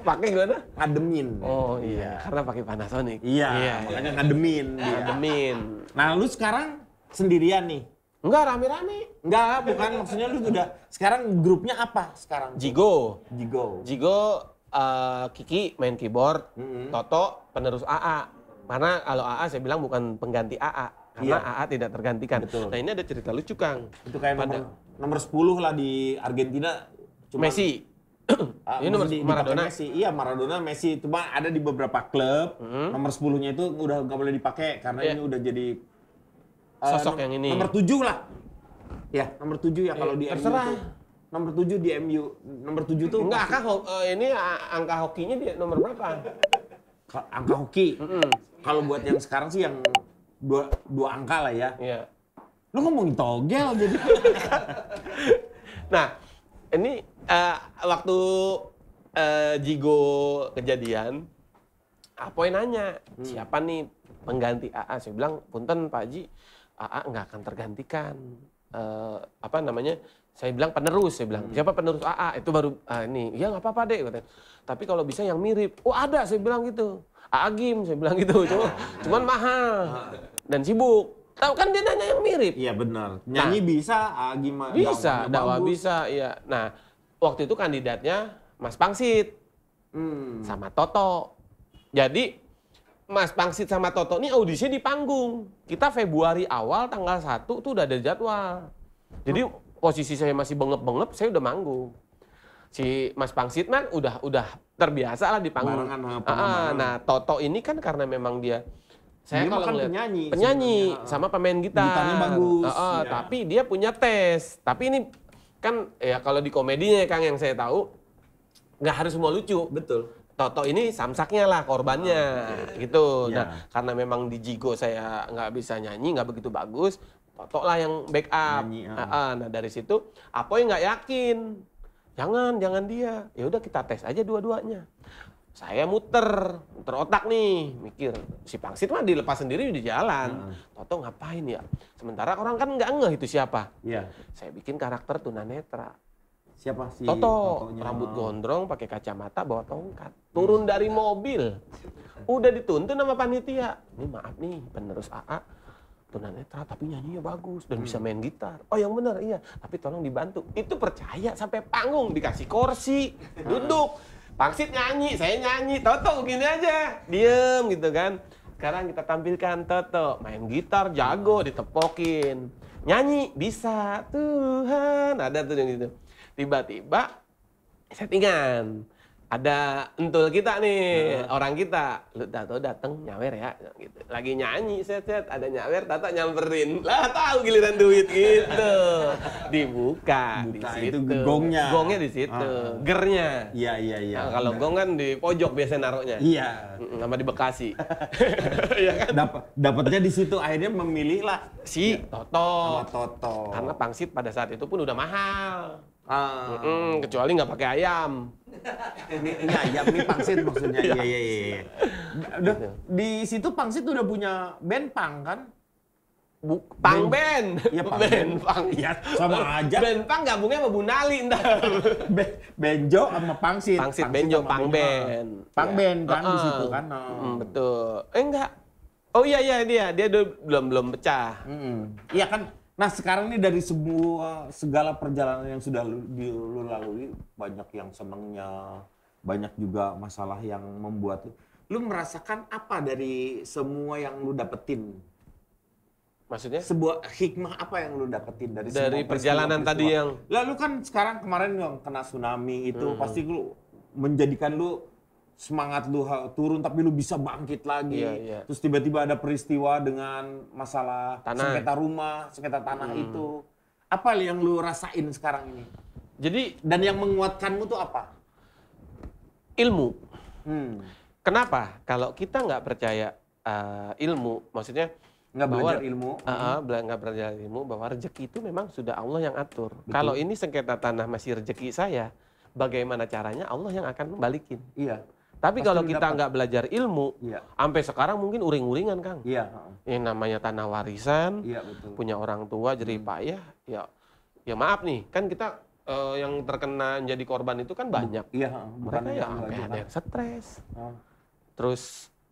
Pakai gimana? Ngademin. Oh iya, karena pakai Panasonic. Iya, makanya ngademin. dia. Ngademin. Nah, lu sekarang sendirian nih. Enggak, rame-rame. Enggak, bukan maksudnya lu udah sekarang grupnya apa sekarang? Jigo. Jigo. Kiki main keyboard, Toto penerus AA. Karena kalau AA saya bilang bukan pengganti AA, karena Iya. AA tidak tergantikan. Betul. Nah ini ada cerita lucu Kang. Itu kayak nomor 10 lah di Argentina. Messi. Ini nomor dipakai Maradona. Messi. Iya, Maradona, Messi. Cuma ada di beberapa klub, nomor 10-nya itu udah nggak boleh dipakai karena Iya. ini udah jadi Sosok yang ini. Nomor 7 lah. Ya, nomor 7 ya kalau di MU terserah. tuh. Nomor 7 di MU. Nomor 7 tuh Enggak, ini angka hokinya di nomor berapa? angka hoki. Kalau buat yang sekarang sih yang dua angka lah ya. Iya. Lu ngomongin togel jadi. Nah, ini waktu Jigo kejadian, Apoy nanya, siapa nih pengganti AA? Saya bilang, punten Pak Haji, AA nggak akan tergantikan. Apa namanya? Saya bilang penerus, saya bilang, siapa penerus AA? Itu baru, ini, ya nggak apa-apa deh. Katanya. Tapi kalau bisa yang mirip, oh ada, saya bilang gitu. AA Gim, saya bilang gitu, cuman mahal dan sibuk. Tahu kan dia nanya yang mirip. Iya benar. Nyanyi bisa, gimana? Bisa, dakwah bisa, iya. Nah, waktu itu kandidatnya Mas Pangsit sama Toto. Jadi Mas Pangsit sama Toto ini audisinya di panggung. Kita Februari awal tanggal 1 tuh udah ada jadwal. Jadi posisi saya masih bengep-bengep, saya udah manggung. Si Mas Pangsit mah udah terbiasa lah di panggung. Barengan sama Nah, Toto ini kan karena memang dia saya Dia kalau kan ngeliat penyanyi penyanyi sebenarnya. sama pemain gitar. Gitarnya bagus, ya. Tapi dia punya tes. Tapi ini kan ya kalau di komedinya Kang yang saya tahu nggak harus semua lucu. Betul. Toto ini samsaknya lah korbannya gitu. Ya. Nah karena memang di Jigo saya nggak bisa nyanyi, nggak begitu bagus. Toto lah yang backup. Nyanyi, Nah dari situ Apoy nggak yakin. Jangan dia. Ya udah kita tes aja dua-duanya. Saya muter otak nih, mikir si Pangsit mah dilepas sendiri di jalan. Toto ngapain ya? Sementara orang kan nggak ngeh itu siapa. Iya. Saya bikin karakter tunanetra. Siapa sih? Toto, Totonya? rambut gondrong, pakai kacamata, bawa tongkat. Turun dari mobil. Udah dituntun sama panitia. Ini maaf nih, penerus AA tunanetra tapi nyanyinya bagus dan bisa main gitar. Oh yang benar, iya. Tapi tolong dibantu. Itu percaya sampai panggung, dikasih kursi, duduk. Pangsit nyanyi, saya nyanyi. Toto begini aja, diem gitu kan. Sekarang kita tampilkan Toto, main gitar, jago, ditepokin. Nyanyi, bisa, Tuhan. Ada tuh yang gitu. Tiba-tiba settingan. ada entul kita nih, orang kita. Lu tahu dateng nyawer ya, gitu. Lagi nyanyi, set, ada nyawer, Tata nyamperin. Lah tahu giliran duit gitu. Dibuka di situ. Itu gongnya. Gongnya di situ. Gernya. Iya. Nah, kalau gong kan di pojok biasanya naruhnya. Iya. Sama di Bekasi. Iya kan? Dapatnya di situ akhirnya memilih lah Si Toto. sama Toto. Karena pangsit pada saat itu pun udah mahal. Kecuali nggak pakai ayam. Ini ayam, ini pangsit maksudnya. Iya. Udah, di situ pangsit udah punya band pang kan? Pang band. Iya, pang Pang. Iya, sama aja. Band pang gabungnya sama Bunali ntar. Benjo sama pangsit. Pangsit benjo, sama pang band. Pang band kan di situ kan. Betul. Enggak. Oh iya dia belum pecah. Iya kan. Nah sekarang ini dari segala perjalanan yang sudah lu lalui, banyak yang senengnya, banyak juga masalah yang membuat lu merasakan apa dari semua yang lu dapetin? Maksudnya? Sebuah hikmah apa yang lu dapetin dari perjalanan tadi yang... Lalu kan sekarang kemarin yang kena tsunami itu pasti lu menjadikan lu semangat lu turun tapi lu bisa bangkit lagi. Iya. Terus tiba-tiba ada peristiwa dengan masalah Tanah. sengketa rumah, sengketa tanah itu. Apa yang lu rasain sekarang ini? Jadi Dan yang menguatkanmu tuh apa? ilmu. Kenapa? Kalau kita nggak percaya ilmu, maksudnya Nggak belajar ilmu. nggak belajar ilmu bahwa rezeki itu memang sudah Allah yang atur. Kalau ini sengketa tanah masih rezeki saya, bagaimana caranya Allah yang akan membalikin. Iya. Tapi Pasti kalau lu kita dapat. nggak belajar ilmu, Iya. sampai sekarang mungkin uring-uringan, Kang. Iya. Ini namanya tanah warisan, Iya betul. punya orang tua jerih payah, ya maaf nih, kan kita yang terkena jadi korban itu kan banyak. Iya. Mereka hanya ya lu sampai aja, ada kan? yang stres, Oh. terus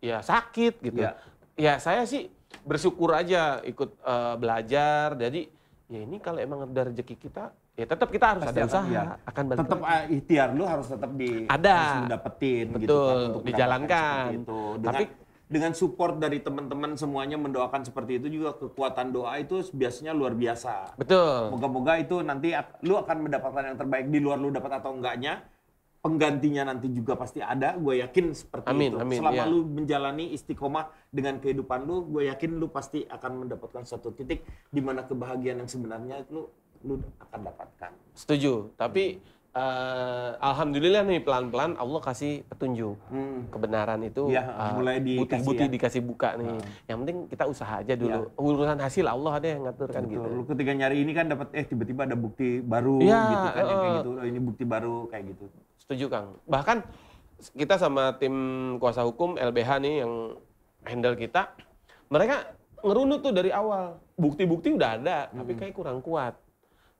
ya sakit gitu. Iya. Ya saya sih bersyukur aja ikut belajar. Jadi ya ini kalau emang ada rezeki kita, ya tetap kita harus Pasti ada akan, usaha, iya. akan balik Tetap lagi. ikhtiar lu harus tetap Ada. harus lu dapetin gitu Betul, kan untuk mendapatkan dijalankan. seperti itu. Tapi Dengan support dari teman-teman semuanya mendoakan seperti itu juga kekuatan doa itu biasanya luar biasa. betul. Moga-moga itu nanti lu akan mendapatkan yang terbaik di luar lu dapat atau enggaknya. Penggantinya nanti juga pasti ada, gue yakin seperti Amin, itu. amin, Selama ya. lu menjalani istiqomah dengan kehidupan lu, gue yakin lu pasti akan mendapatkan suatu titik di mana kebahagiaan yang sebenarnya lu akan dapatkan. Setuju. Tapi alhamdulillah nih pelan-pelan Allah kasih petunjuk. Kebenaran itu Ya, mulai dikasih buti-buti ya. dikasih buka nih. Yang penting kita usaha aja dulu. Urusan hasil Allah ada yang ngatur kan gitu. Lu ketika nyari ini kan dapat tiba-tiba ada bukti baru Iya, gitu kan yang kayak gitu. Oh, ini bukti baru kayak gitu. Setuju Kang. Bahkan kita sama tim kuasa hukum LBH nih yang handle kita, mereka ngerunut tuh dari awal. Bukti-bukti udah ada, tapi kayak kurang kuat.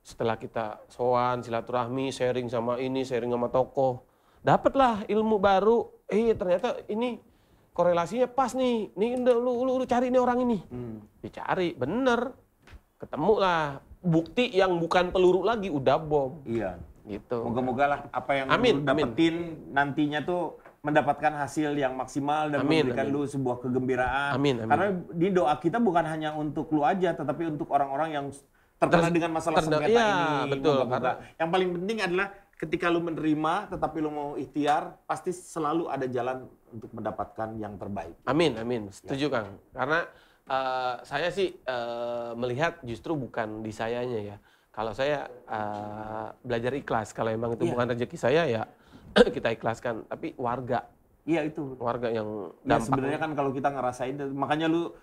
Setelah kita sowan, silaturahmi, sharing sama ini, sharing sama tokoh, dapatlah ilmu baru. Ternyata ini korelasinya pas nih. Nih lu cari nih orang ini. Dicari, bener. Ketemu lah bukti yang bukan peluru lagi, udah bom. Iya. Gitu. Moga-moga lah apa yang Amin, lu dapetin nantinya tuh mendapatkan hasil yang maksimal dan memberikan lu sebuah kegembiraan. Amin. Karena di doa kita bukan hanya untuk lu aja, tetapi untuk orang-orang yang terkena dengan masalah sengketa iya, ini. betul, Moga-moga. Yang paling penting adalah ketika lu menerima, tetapi lu mau ikhtiar, pasti selalu ada jalan untuk mendapatkan yang terbaik. Amin. Setuju Kang. Karena saya sih melihat justru bukan di sayanya ya. Kalau saya belajar ikhlas, kalau emang itu bukan rezeki saya ya kita ikhlaskan. Tapi warga warga yang Ya dampak. sebenarnya kan kalau kita ngerasain, makanya lu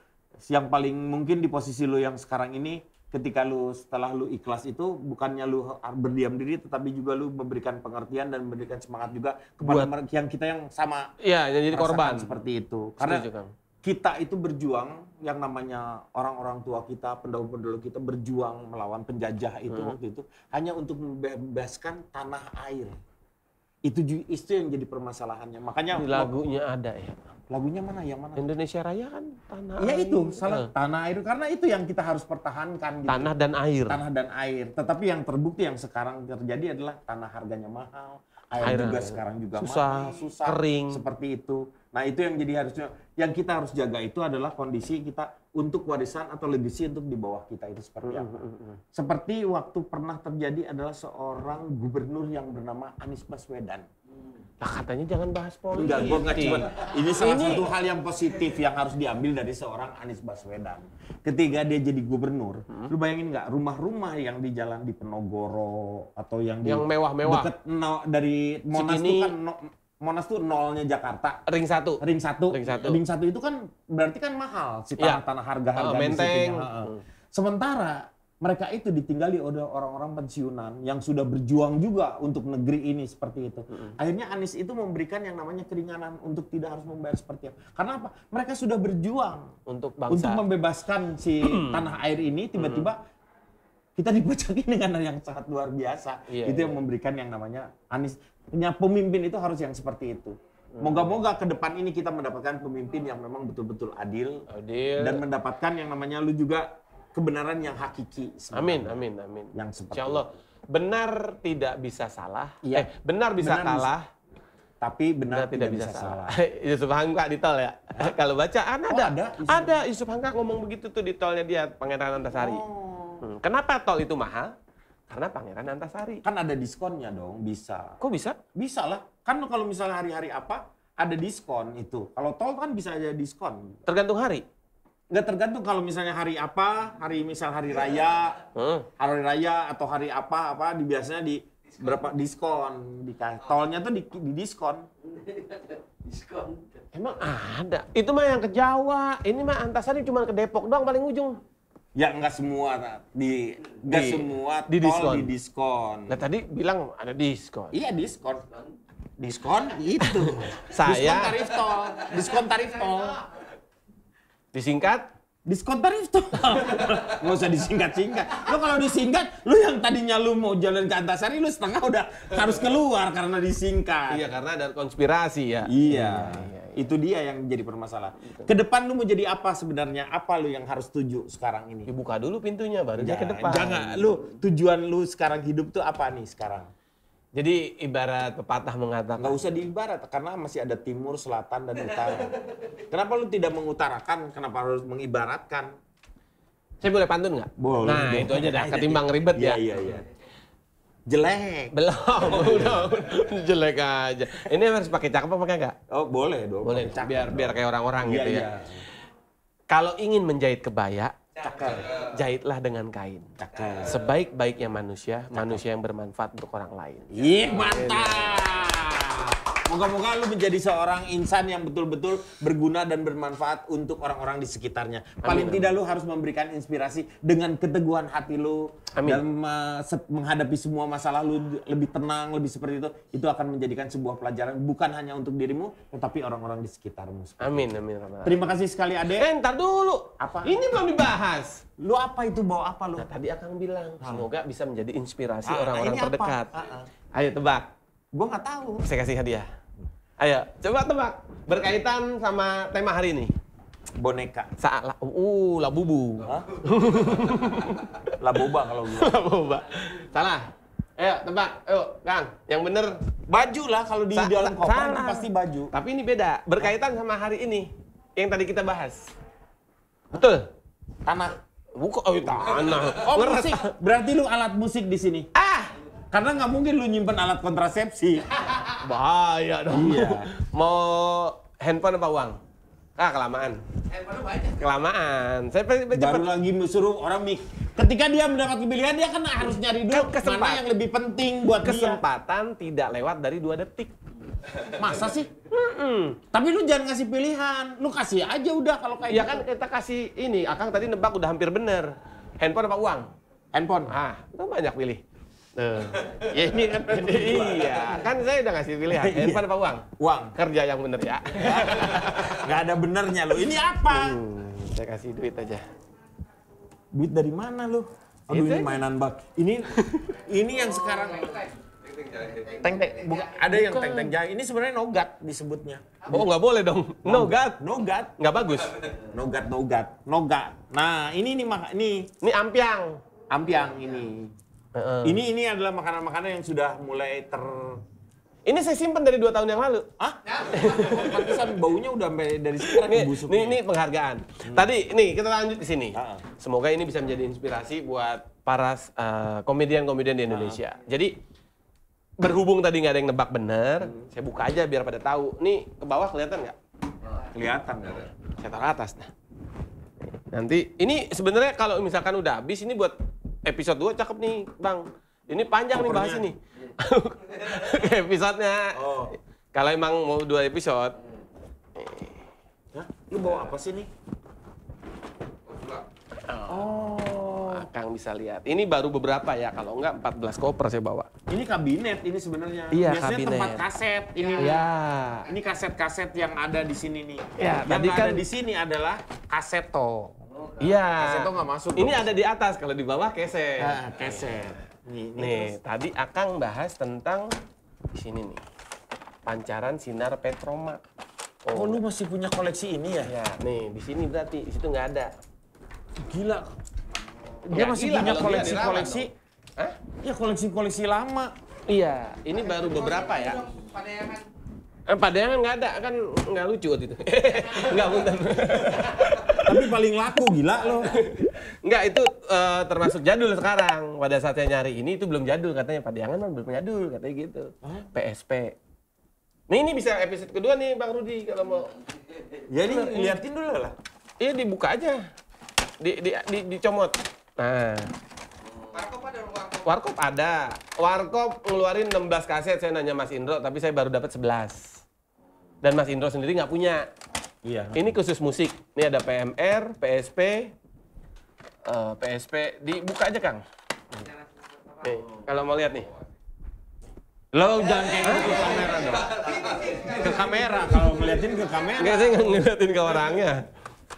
yang paling mungkin di posisi lu yang sekarang ini, ketika lu setelah lu ikhlas itu bukannya lu berdiam diri, tetapi juga lu memberikan pengertian dan memberikan semangat juga kepada yang kita yang sama. Iya, yang jadi korban. Seperti itu. Karena Setuju, Kang. kita itu berjuang, yang namanya orang-orang tua kita, pendahulu-pendahulu kita berjuang melawan penjajah itu waktu itu hanya untuk membebaskan tanah air. Itu yang jadi permasalahannya. Makanya Di lagunya ada ya. lagunya mana? Yang mana? Indonesia Raya kan tanah Iya air. itu, salah tanah air. Karena itu yang kita harus pertahankan. Gitu. Tanah dan air. Tanah dan air. Tetapi yang terbukti yang sekarang terjadi adalah tanah harganya mahal, air juga sekarang juga susah, mahal, susah, kering. seperti itu. Nah itu yang jadi harusnya, yang kita harus jaga itu adalah kondisi kita untuk warisan atau legacy untuk di bawah kita itu seperti apa. Seperti waktu pernah terjadi adalah seorang gubernur yang bernama Anies Baswedan. Lah katanya jangan bahas politik. Enggak, gue nggak cuman. Ini salah satu hal yang positif yang harus diambil dari seorang Anies Baswedan. Ketika dia jadi gubernur, lu bayangin nggak rumah-rumah yang di jalan di Penogoro atau yang mewah-mewah deket dari Monas Cikini, tuh kan Monas tuh nolnya Jakarta. Ring 1. Ring 1 itu kan berarti kan mahal si tanah-tanah harga-harga di Menteng. situ. Sementara mereka itu ditinggali oleh orang-orang pensiunan yang sudah berjuang juga untuk negeri ini seperti itu. Akhirnya Anies itu memberikan yang namanya keringanan untuk tidak harus membayar seperti itu. Karena apa? Mereka sudah berjuang Untuk bangsa. untuk membebaskan si tanah air ini, tiba-tiba kita dibacaki dengan yang sangat luar biasa. Itu yang memberikan yang namanya Anies. Pemimpin itu harus yang seperti itu. Moga-moga ke depan ini kita mendapatkan pemimpin yang memang betul-betul adil. Dan mendapatkan yang namanya lu juga kebenaran yang hakiki. Amin. Yang seperti Insya Allah. Benar tidak bisa salah. Iya. Benar bisa kalah. Tapi benar tidak bisa salah. Yusuf Hamka di tol ya. Kalau baca ada Yusuf Hamka ngomong begitu tuh di tolnya dia Pangeran Antasari. Kenapa tol itu mahal? Karena Pangeran Antasari. Kan ada diskonnya dong, bisa. Kok bisa? Bisa lah. Kan kalau misalnya hari-hari apa ada diskon itu. Kalau tol kan bisa aja diskon. Tergantung hari. Nggak tergantung kalau misalnya hari apa, hari raya, hari raya atau hari apa biasanya di berapa diskon, tolnya tuh di diskon. Diskon. Emang ada. Itu mah yang ke Jawa. Ini mah Antasari cuma ke Depok doang paling ujung. Ya nggak semua semua di tol di diskon. Nah tadi bilang ada diskon. Iya diskon. Diskon itu. Saya Diskon tarif tol. Disingkat? Diskon tarif tol. Nggak usah disingkat-singkat. Lo kalau disingkat, lo yang tadinya lo mau jalan ke Antasari, lo setengah udah harus keluar karena disingkat. Iya, karena ada konspirasi ya. Iya. Itu dia yang jadi permasalahan. Ke depan lu mau jadi apa sebenarnya? Apa lu yang harus tuju sekarang ini? Dibuka dulu pintunya, baru aja ke depan. Jangan, tujuan lu sekarang hidup tuh apa nih sekarang? Jadi ibarat pepatah mengatakan. Nggak usah diibarat, karena masih ada timur, selatan, dan utara. Kenapa lu tidak mengutarakan? Kenapa harus mengibaratkan? Saya boleh pantun nggak? Boleh. Nah, itu aja dah. Ketimbang ribet ya. Iya. Jelek. Belum, udah jelek aja. Ini harus pakai cakep apa enggak? Oh, boleh dong. Boleh, biar kayak orang-orang gitu ya. Iya. Kalau ingin menjahit kebaya, jahitlah dengan kain. Sebaik-baiknya manusia yang bermanfaat untuk orang lain. Iya, mantap. Moga-moga lu menjadi seorang insan yang betul-betul berguna dan bermanfaat untuk orang-orang di sekitarnya. Paling tidak lu harus memberikan inspirasi dengan keteguhan hati lu dalam menghadapi semua masalah lu lebih tenang, lebih seperti itu. Itu akan menjadikan sebuah pelajaran bukan hanya untuk dirimu, tetapi orang-orang di sekitarmu. Amin. Terima kasih sekali, Ade. Ntar dulu. Apa? Ini belum dibahas. Lu apa itu, bawa apa lu? Nah, tadi Akang bilang, semoga bisa menjadi inspirasi orang-orang terdekat. Ayo tebak. Gua nggak tahu. Saya kasih hadiah. Ayo, coba tebak. Berkaitan sama tema hari ini. Boneka. Labubu. Laboba kalau gua. Labuba. Salah. Ayo, tebak. Ayo, Kang. Yang bener. Baju lah kalau di dalam koper pasti baju. Tapi ini beda. Berkaitan sama hari ini. Yang tadi kita bahas. Betul? Tanah. Bukan, tanah. Oh, musik. Berarti lu alat musik di sini. Karena nggak mungkin lu nyimpen alat kontrasepsi. Bahaya dong. Iya. Mau handphone apa uang? Kelamaan. Handphone banyak. Kelamaan. Saya baru lagi suruh orang ketika dia mendapat pilihan, dia kan harus nyari dulu mana yang lebih penting buat kesempatan tidak lewat dari 2 detik. Masa sih? Tapi lu jangan kasih pilihan. Lu kasih aja udah kalau kayak ya gitu. Kan kita kasih ini. Akang tadi nebak udah hampir bener. Handphone apa uang? Handphone. Itu banyak pilih. Ya ini kan iya, kan saya udah ngasih pilihan. Handphone apa uang? Uang. Kerja yang bener ya. Nggak ada benernya lo. Ini apa? Saya kasih duit aja. Duit dari mana lo? Aduh, ini mainan bak. Ini yang sekarang teng-teng. Bukan, ada yang teng-teng jahe. Ini sebenarnya nogat disebutnya. Oh, nggak boleh dong. Nogat. Nggak bagus. Nogat. Nah, ini ampiang. Ampiang ini. Ini adalah makanan-makanan yang sudah mulai Ini saya simpan dari 2 tahun yang lalu. Pantesan baunya udah dari sekarang busuk. Ini penghargaan. Tadi kita lanjut di sini. Semoga ini bisa menjadi inspirasi buat para komedian-komedian di Indonesia. Jadi berhubung tadi nggak ada yang nebak bener, saya buka aja biar pada tahu. Nih ke bawah kelihatan nggak? Kelihatan nggak? Saya taruh atas. Nah. Nanti ini sebenarnya kalau misalkan udah habis ini buat episode 2 cakep nih, Bang. Ini panjang nih bahas ini. Episodenya. Oh. Kalau emang mau 2 episode. Hah? Lu bawa apa sih nih? Oh, Kang bisa lihat. Ini baru beberapa ya, kalau enggak 14 koper saya bawa. Ini kabinet ini sebenarnya. Iya, Biasanya kabinet. tempat kaset ini. Ya. Ini kaset-kaset yang ada di sini nih. Ya, yang tadi kan ada di sini adalah kaseto. Iya. Kaseto nggak masuk. Ini dong. ada di atas, kalau di bawah keset. Keset. Nih, tadi Akang bahas tentang di sini nih. Pancaran sinar petroma. Oh, lu masih punya koleksi ini ya? Ya, nih di sini berarti di situ nggak ada. Gila. Dia Ya, masih gila punya kalau dia koleksi-koleksi. dirawat Hah? Ya koleksi-koleksi lama. Iya, ini baru beberapa ya. Padeangan nggak ada, kan nggak lucu waktu itu. Nggak, punten. Tapi paling laku, gila lo. Nggak, itu termasuk jadul sekarang. Pada saat saya nyari ini itu belum jadul katanya. Padeangan mah belum jadul katanya gitu. PSP. Ini bisa episode kedua nih Bang Rudi kalau mau. Jadi liatin dulu lah. Iya, dibuka aja. Dicomot. Nah. Warkop ada. Warkop ngeluarin 16 kaset, saya nanya Mas Indro, tapi saya baru dapat 11. Dan Mas Indro sendiri nggak punya. Iya. Ini khusus musik. Ini ada PMR, PSP, PSP. Dibuka aja, Kang. Nih, kalau mau lihat nih. Lo jangan kayak gitu ke kamera dong. Ke kamera, kalau ngeliatin ke kamera. Enggak, saya nggak ngeliatin ke orangnya.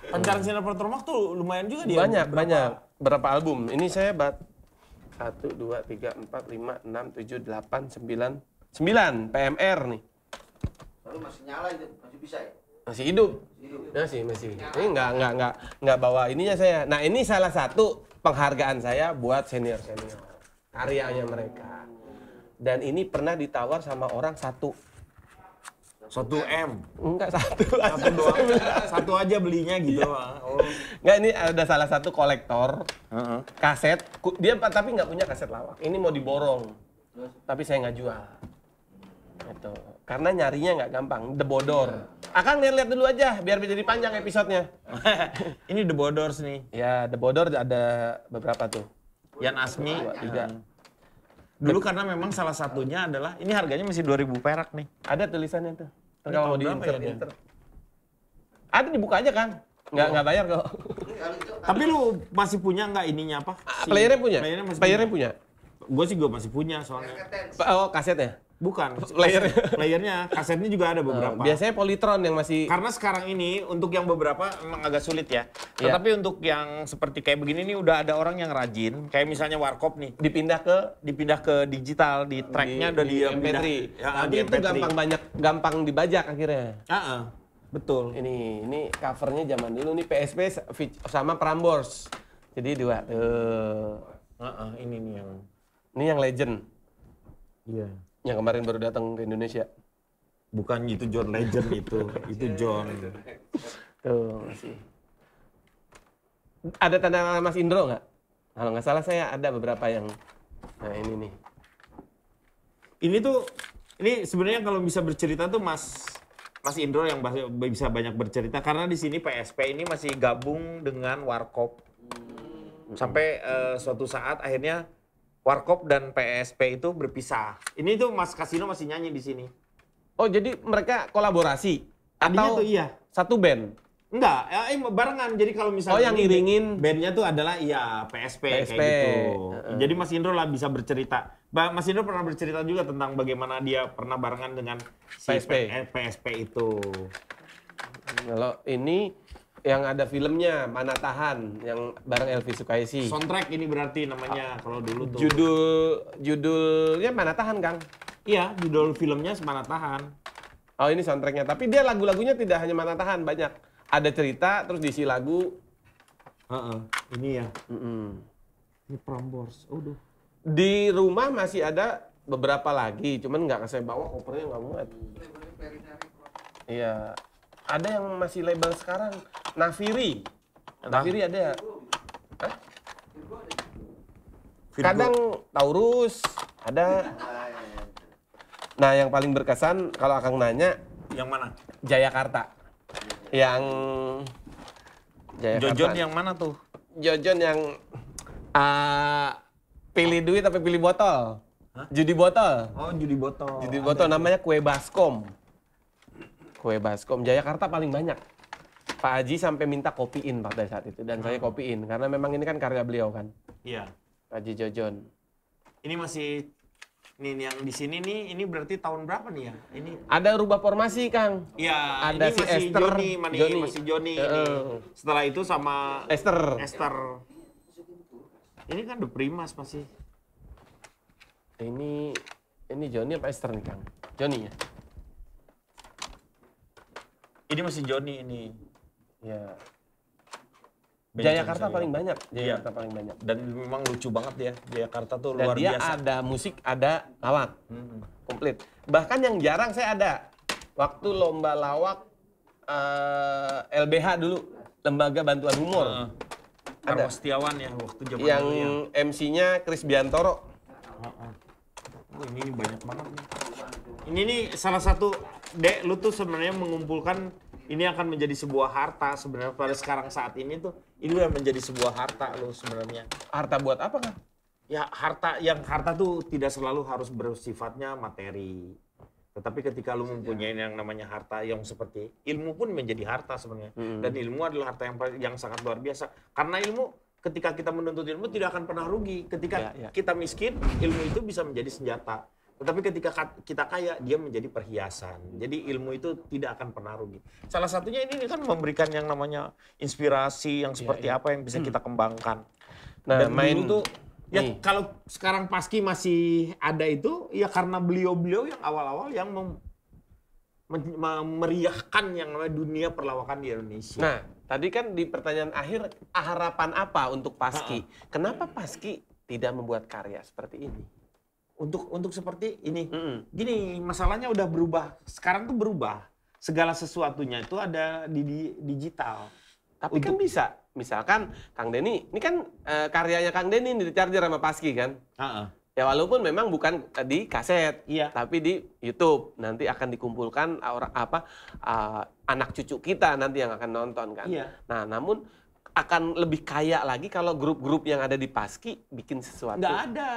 Pancaran sinar petroma tuh lumayan juga dia. Banyak. Berapa album? Ini saya 1, 2, 3, 4, 5, 6, 7, 8, 9. 9 PMR nih. Lalu masih nyala itu, masih bisa ya? Masih hidup. Masih. Ini nggak bawa ininya saya. Nah, ini salah satu penghargaan saya buat senior-senior. Karyanya mereka. Dan ini pernah ditawar sama orang 1 M. Enggak, 1 Satu doang. Satu aja belinya gitu. Oh. Enggak, ini ada salah satu kolektor kaset. Dia tapi nggak punya kaset lawak. Ini mau diborong. Tapi saya nggak jual. Itu. Karena nyarinya nggak gampang. The Bodor. Akang lihat dulu aja biar jadi panjang episodenya. Ini The Bodors nih. Ya, The Bodor ada beberapa tuh. Yan Asmi. 2, 3. Dulu karena memang salah satunya adalah, ini harganya masih 2.000 perak nih. Ada tulisannya tuh. Ini Kalau mau tahun berapa ya dia? di-insert. Ada, dibuka aja, Kang. Nggak bayar kok. Tapi lu masih punya nggak ininya apa? Playernya punya? Playernya punya? Gue sih gue masih punya soalnya. Oh, kasetnya? Bukan. Playernya. Playernya, kasetnya juga ada beberapa. Biasanya Polytron yang masih... Karena sekarang ini untuk yang beberapa memang agak sulit ya. Iya. Tetapi untuk yang seperti kayak begini nih udah ada orang yang rajin. Kayak misalnya Warkop nih. dipindah ke Digital, di tracknya udah di MP3. Ya, Tapi di itu MP3. gampang dibajak akhirnya. Betul. Ini covernya zaman dulu nih PSP sama Prambors. Jadi 2 tuh. Ini nih yang. Ini yang legend. Iya. Yang kemarin baru datang ke Indonesia. Bukan itu John Legend itu John. Tuh masih. Ada tanda Mas Indro nggak? Kalau nggak salah saya ada beberapa yang. Nah ini nih. Ini sebenarnya kalau bisa bercerita tuh Mas Indro yang bisa banyak bercerita karena di sini PSP ini masih gabung dengan Warkop. Sampai suatu saat akhirnya Warkop dan PSP itu berpisah. Ini tuh Mas Kasino masih nyanyi di sini. Oh, jadi mereka kolaborasi Tadinya atau tuh iya. satu band? Enggak, barengan. Jadi kalau misalnya Oh, yang ngiringin bandnya tuh adalah PSP. Kayak gitu. Jadi Mas Indro lah bisa bercerita. Mas Indro pernah bercerita juga tentang bagaimana dia pernah barengan dengan si PSP itu. Kalau ini yang ada filmnya Mana Tahan yang bareng Elvi Sukaisi. Soundtrack ini berarti namanya kalau dulu tuh. Judulnya Mana Tahan, Kang? Iya, judul filmnya Mana Tahan. Oh, ini soundtracknya. Tapi dia lagu-lagunya tidak hanya Mana Tahan, banyak. Ada cerita, terus diisi lagu. Ini ya. Ini Prambors. Udah. Di rumah masih ada beberapa lagi, cuman nggak saya bawa, kopernya nggak muat. Iya. Ada yang masih label sekarang. Nafiri. Nafiri ada. Hah? Kadang Taurus ada. Nah, yang paling berkesan kalau Akang nanya Yang mana? Jayakarta. Yang Jayakarta. Jojon yang mana tuh? Jojon yang pilih duit tapi pilih botol. Hah? Judi botol. Oh, judi botol. Judi botol namanya kue baskom. Kue baskom Jayakarta paling banyak. Pak Haji sampai minta kopiin pada saat itu dan saya kopiin karena memang ini kan karya beliau kan. Iya. Pak Haji Jojon. Ini masih nih yang di sini nih, ini berarti tahun berapa nih ya? Ini Ada rubah formasi, Kang. Iya, Ada ini si masih Esther, Joni, Joni. masih Joni ini. Setelah itu sama Esther. Ini kan The Primas masih. Ini Joni apa Esther nih, Kang? Joni ya? Ini masih Joni ini. Ya. Bencong Jayakarta saya. paling banyak. Iya. Jayakarta paling banyak. Dan memang lucu banget ya. Jayakarta tuh Dan luar dia biasa. ada musik, ada lawak. Komplit. Bahkan yang jarang saya ada. Waktu lomba lawak LBH dulu. Lembaga Bantuan Humor. Karwo Setiawan ya waktu zaman Yang dulu ya. MC-nya Chris Biantoro. Oh, ini banyak banget nih. Ini nih salah satu, Dek, lu tuh sebenarnya mengumpulkan, ini akan menjadi sebuah harta sebenarnya pada sekarang saat ini tuh. Ini udah menjadi sebuah harta lu sebenarnya. Harta buat apa, Kang? Ya harta tuh tidak selalu harus bersifatnya materi. Tetapi ketika lu mempunyai yang namanya harta yang seperti ilmu pun menjadi harta sebenarnya. Dan ilmu adalah harta yang sangat luar biasa. Karena ilmu, ketika kita menuntut ilmu tidak akan pernah rugi. Ketika kita miskin, ilmu itu bisa menjadi senjata. Tetapi ketika kita kaya, dia menjadi perhiasan. Jadi ilmu itu tidak akan pernah rugi. Salah satunya ini kan memberikan yang namanya inspirasi yang seperti apa yang bisa kita kembangkan. Nah, Dan main dulu tuh, ya nih. kalau sekarang Paski masih ada itu, ya karena beliau-beliau yang awal-awal yang memeriahkan yang namanya dunia perlawakan di Indonesia. Nah, tadi kan di pertanyaan akhir, harapan apa untuk Paski? Kenapa Paski tidak membuat karya seperti ini? Untuk seperti ini, gini masalahnya udah berubah. Sekarang tuh berubah. Segala sesuatunya itu ada di digital. Tapi kan bisa, misalkan Kang Denny, ini kan karyanya Kang Denny di Charger sama Paski kan? Ya walaupun memang bukan di kaset, Iya. tapi di YouTube. Nanti akan dikumpulkan anak cucu kita nanti yang akan nonton kan? Iya. Nah, namun akan lebih kaya lagi kalau grup-grup yang ada di Paski bikin sesuatu. Nggak ada.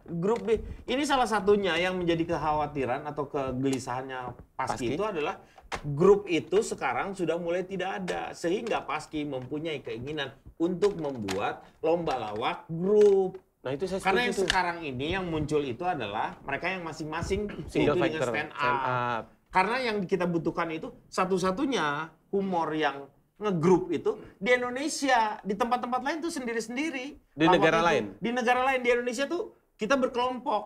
Grup B. Ini salah satunya yang menjadi kekhawatiran atau kegelisahannya Paski itu adalah grup itu sekarang sudah mulai tidak ada. Sehingga Paski mempunyai keinginan untuk membuat lomba lawak grup. Nah itu saya Karena yang setuju tuh. sekarang ini yang muncul itu adalah mereka yang masing-masing Single itu dengan fighter, stand stand up. up. Karena yang kita butuhkan itu satu-satunya humor yang ngegrup itu di Indonesia. Di tempat-tempat lain tuh sendiri-sendiri. Di Lawak negara itu, lain? Di negara lain. Di Indonesia tuh kita berkelompok.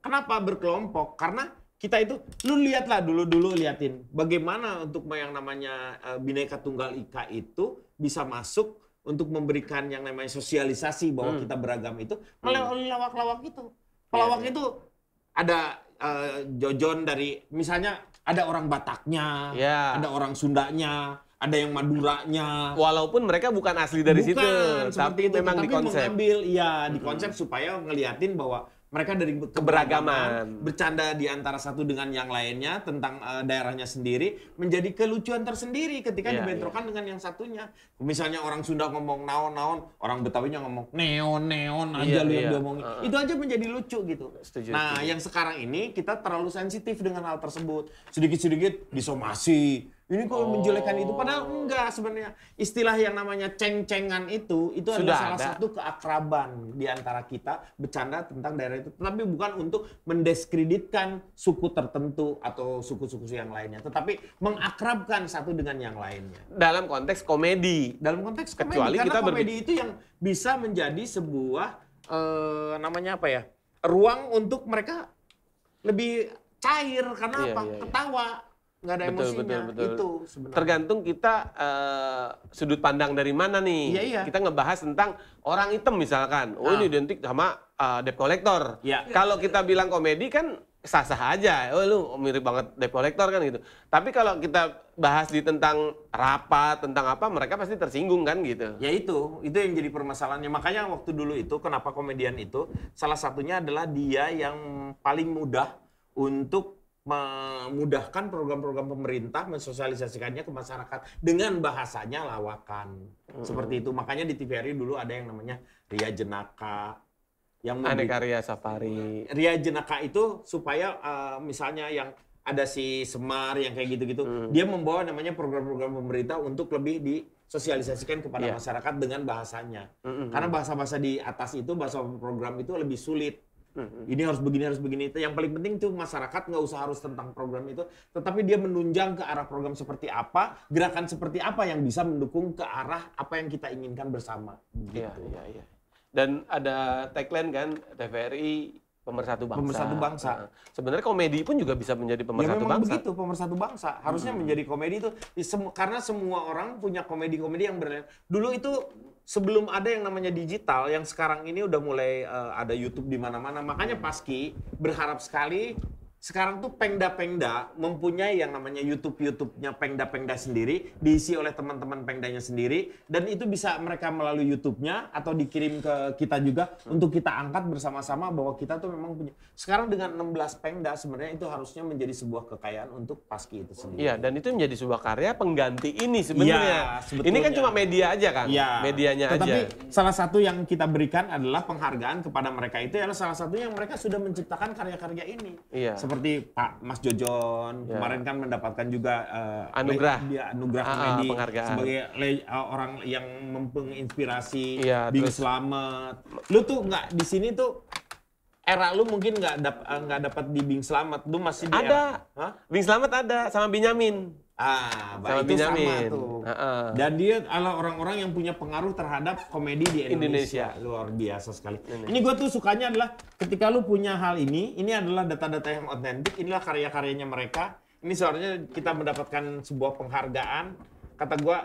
Kenapa berkelompok? Karena kita itu, lu lihatlah dulu liatin bagaimana untuk yang namanya Bhinneka Tunggal Ika itu bisa masuk untuk memberikan yang namanya sosialisasi bahwa kita beragam itu melalui lawak-lawak itu. Pelawak itu ada Jojon dari, misalnya ada orang Bataknya, Iya. ada orang Sundanya, ada yang Maduranya. Walaupun mereka bukan asli dari situ, seperti tapi memang tapi di konsep. mengambil, di konsep supaya ngeliatin bahwa mereka dari Keberagaman. bercanda di antara satu dengan yang lainnya tentang daerahnya sendiri menjadi kelucuan tersendiri ketika Iya, dibentrokan dengan yang satunya. Misalnya orang Sunda ngomong naon-naon, orang Betawinya ngomong neon-neon aja Iya, lu yang iya. diomongin. Itu aja menjadi lucu gitu. Setuju, Nah, setuju. yang sekarang ini kita terlalu sensitif dengan hal tersebut. Sedikit-sedikit disomasi. Ini kok menjelekkan itu, padahal enggak sebenarnya. Istilah yang namanya ceng-cengan itu adalah Sudah salah ada. satu keakraban di antara kita bercanda tentang daerah itu. Tapi bukan untuk mendiskreditkan suku tertentu atau suku-suku yang lainnya. Tetapi mengakrabkan satu dengan yang lainnya. Dalam konteks komedi. Dalam konteks komedi, Kecuali karena kita komedi itu yang bisa menjadi sebuah, namanya apa ya, ruang untuk mereka lebih cair. Karena Iya, apa? iya, iya. Ketawa. Nggak ada emosinya. Betul. Itu sebenarnya. Tergantung kita sudut pandang dari mana nih. Iya, iya. Kita ngebahas tentang orang hitam misalkan. Oh ini identik sama debt collector. Iya. Kalau kita bilang komedi kan sah-sah aja. Oh lu mirip banget debt collector kan gitu. Tapi kalau kita bahas di tentang rapat, tentang apa, mereka pasti tersinggung kan gitu. Ya itu yang jadi permasalahannya. Makanya waktu dulu itu kenapa komedian itu salah satunya adalah dia yang paling mudah untuk memudahkan program-program pemerintah mensosialisasikannya ke masyarakat dengan bahasanya lawakan. Seperti itu. Makanya di TVRI dulu ada yang namanya Ria Jenaka. Aneka Ria Safari. Ria Jenaka itu supaya misalnya yang ada si Semar yang kayak gitu-gitu, dia membawa namanya program-program pemerintah untuk lebih disosialisasikan kepada masyarakat dengan bahasanya. Karena bahasa-bahasa di atas itu, bahasa program itu lebih sulit. Ini harus begini. Yang paling penting tuh masyarakat nggak usah harus tentang program itu, tetapi dia menunjang ke arah program seperti apa, gerakan seperti apa yang bisa mendukung ke arah apa yang kita inginkan bersama. Iya. Dan ada tagline kan, TVRI pemersatu bangsa. Pemersatu bangsa. Nah, sebenarnya komedi pun juga bisa menjadi pemersatu ya, memang bangsa. begitu, pemersatu bangsa. Harusnya menjadi komedi itu karena semua orang punya komedi-komedi yang berbeda. Dulu itu sebelum ada yang namanya digital, yang sekarang ini udah mulai ada YouTube di mana-mana. Makanya Paski berharap sekali sekarang tuh Pengda-Pengda mempunyai yang namanya YouTube-nya Pengda-Pengda sendiri, diisi oleh teman-teman Pengdanya sendiri, dan itu bisa mereka melalui YouTube-nya atau dikirim ke kita juga untuk kita angkat bersama-sama bahwa kita tuh memang punya. Sekarang dengan 16 Pengda sebenarnya itu harusnya menjadi sebuah kekayaan untuk Paski itu sendiri. Iya, dan itu menjadi sebuah karya pengganti ini sebenarnya. Ya, ini kan cuma media aja kan, ya. medianya Tetapi aja. salah satu yang kita berikan adalah penghargaan kepada mereka itu adalah salah satunya yang mereka sudah menciptakan karya-karya ini. Iya. Seperti Pak Mas Jojon kemarin kan mendapatkan juga anugerah komedi penghargaan sebagai orang yang menginspirasi terus Bing Slamet. Lu tuh nggak di sini tuh era lu mungkin nggak dapat di Bing Slamet, lu masih di ada. Hah? Bing Slamet ada sama Benyamin. Sama itu Benyamin. sama tuh. Dan dia adalah orang-orang yang punya pengaruh terhadap komedi di Indonesia. Luar biasa sekali. Ini gue tuh sukanya adalah ketika lu punya hal ini adalah data-data yang otentik, inilah karya-karyanya mereka. Ini seharusnya kita mendapatkan sebuah penghargaan. Kata gue,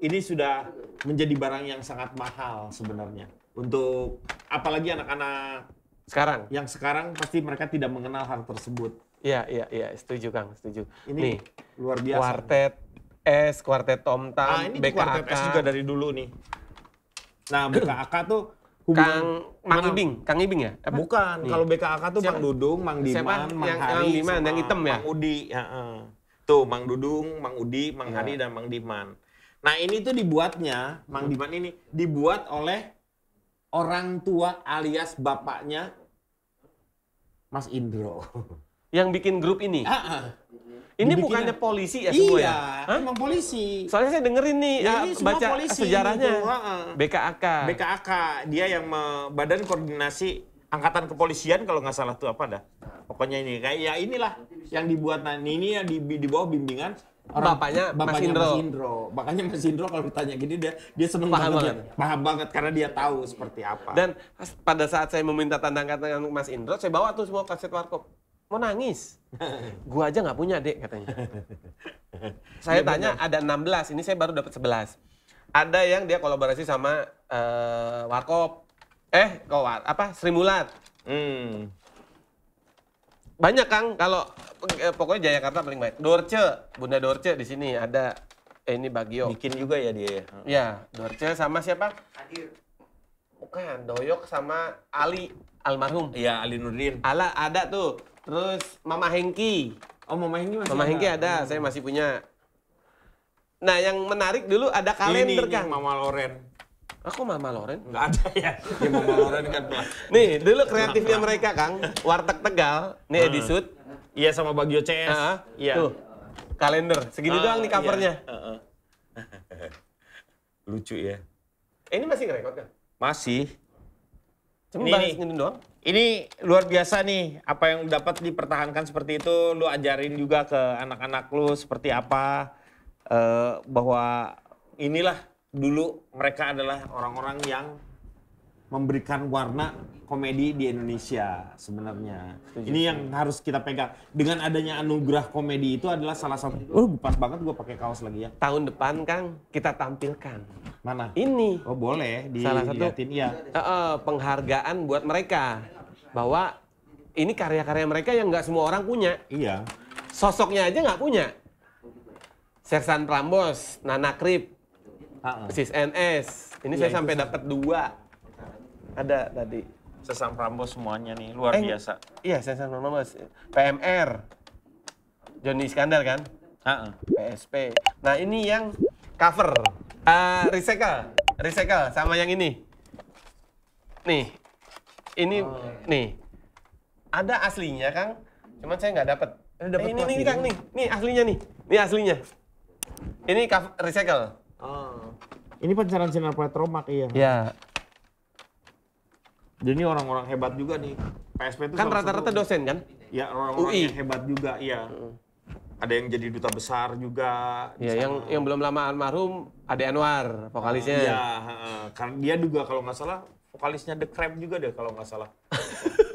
ini sudah menjadi barang yang sangat mahal sebenarnya. Untuk apalagi anak-anak Sekarang? Yang sekarang pasti mereka tidak mengenal hal tersebut. Iya, setuju Kang, setuju. Ini nih, luar biasa. Kuartet S, Kuartet Tom Tam, ini BKAK. Kuartet S juga dari dulu nih. Nah, BKAK tuh Mang Ibing ya? Apa? Bukan, kalau BKAK tuh Mang Dudung, Mang Diman, Mang Hari, Diman, yang hitam ya? Mang Udi. Tuh, Mang Dudung, Mang Udi, Mang Hari, dan Mang Diman. Nah, ini tuh dibuatnya, Mang Diman ini dibuat oleh orang tua alias bapaknya Mas Indro. Yang bikin grup ini? Ini bukannya polisi ya semua ya? Iya, emang polisi. Soalnya saya dengerin nih, baca sejarahnya. BKAK. BKAK, dia yang Badan Koordinasi Angkatan Kepolisian kalau nggak salah tuh apa dah. Pokoknya ini, kayak ya inilah yang dibuat. Nah ini ya di bawah bimbingan bapaknya Mas Indro. Makanya Mas Indro kalau ditanya gini dia seneng banget. Paham banget karena dia tahu seperti apa. Dan pada saat saya meminta tantangan dengan Mas Indro, saya bawa tuh semua kaset Warkop. Mau nangis. Gua aja nggak punya, Dek, katanya. Saya tanya ada 16, ini saya baru dapat 11. Ada yang dia kolaborasi sama Warkop. Sri Mulat. Banyak Kang, kalau pokoknya Jayakarta paling baik. Dorce, Bunda Dorce di sini ada. Ini Bagio. Bikin juga ya dia. Ya, Dorce sama siapa? Hadir. Bukan, Doyok sama Ali almarhum. Iya, Ali Nurdin. Ada tuh. Terus Mama Hengki. Oh, Mama Hengki masih Mama Hengki ada, saya masih punya. Nah, yang menarik dulu ada kalender Kang. Mama Loren. Aku Mama Loren? Nggak ada ya. Ya Mama Loren kan pelan. Nih, dulu kreatifnya mereka Kang, Warteg Tegal, nih Edisut. Iya sama Bagio CS. Iya. Tuh, kalender. Segini doang nih covernya. Lucu ya. Ini masih ngerekod kan? Masih. Cuma bahas ini doang. Ini luar biasa nih, apa yang dapat dipertahankan seperti itu, lu ajarin juga ke anak-anak lu seperti apa, bahwa inilah dulu mereka adalah orang-orang yang memberikan warna komedi di Indonesia sebenarnya. Ini yang harus kita pegang. Dengan adanya anugerah komedi itu adalah salah satu. Pas banget gue pakai kaos lagi ya. Tahun depan Kang kita tampilkan. Mana? Ini. Oh boleh. Salah satu dilihatin, ya. Penghargaan buat mereka bahwa ini karya-karya mereka yang nggak semua orang punya. Iya. Sosoknya aja nggak punya. Sersan Prambos, Nana Krip, Sis NS. Ini saya sampai dapat 2. Ada tadi. Sesang Prambors semuanya nih, luar biasa. Iya, Sesang Prambors. PMR. Johnny Iskandar kan? Heeh. PSP. Nah, ini yang cover. Recycle sama yang ini. Nih. Ini nih. Ada aslinya, Kang. Cuman saya nggak dapat. Ini nih, Kang, nih. Nih aslinya nih. Ini aslinya. Ini cover recycle. Ini pancaran sinar Petromak, iya. Ya. Jadi ini orang-orang hebat juga nih. PSP itu Kan rata-rata dosen kan? Ya, orang-orang UI. yang hebat juga, iya. Ada yang jadi duta besar juga. Ya, yang belum lama almarhum Ade Anwar, vokalisnya. Iya, karena dia juga kalau nggak salah vokalisnya The Crab juga deh kalau nggak salah.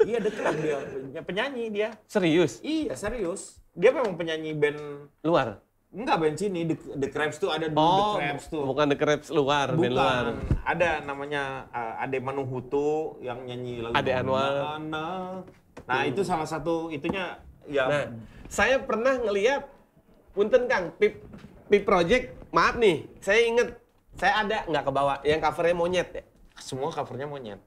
Iya, The Crab dia, penyanyi dia. Serius? Iya, serius. Dia memang penyanyi band Luar? enggak band sini, The Crabs tuh ada dulu The Crabs tuh. Bukan The Crabs luar, band luar. Bukan, ada namanya Ade Manuhutu yang nyanyi lagu Ade Anwar. Nah, itu salah satu itunya ya. Nah, saya pernah ngeliat, punten Kang, Pip Project, maaf nih, saya inget, saya ada nggak kebawa, yang covernya monyet ya? Semua covernya monyet.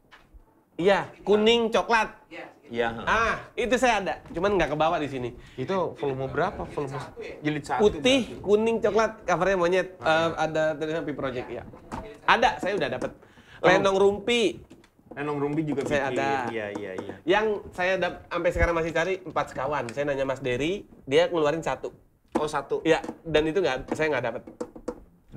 Iya, kuning, coklat. Iya. Itu saya ada, cuman nggak kebawa di sini. Itu volume berapa? Volume jilid 1. Putih, kuning, coklat, covernya monyet. Ada tulisan Pip Project, ya. Ada, saya udah dapet. Lenong Rumpi. Lenong Rumpi juga Saya bikin. ada. Iya. Yang saya sampai sekarang masih cari 4 sekawan. Saya nanya Mas Dery, dia ngeluarin 1. Oh, 1. Ya, dan itu saya nggak dapet.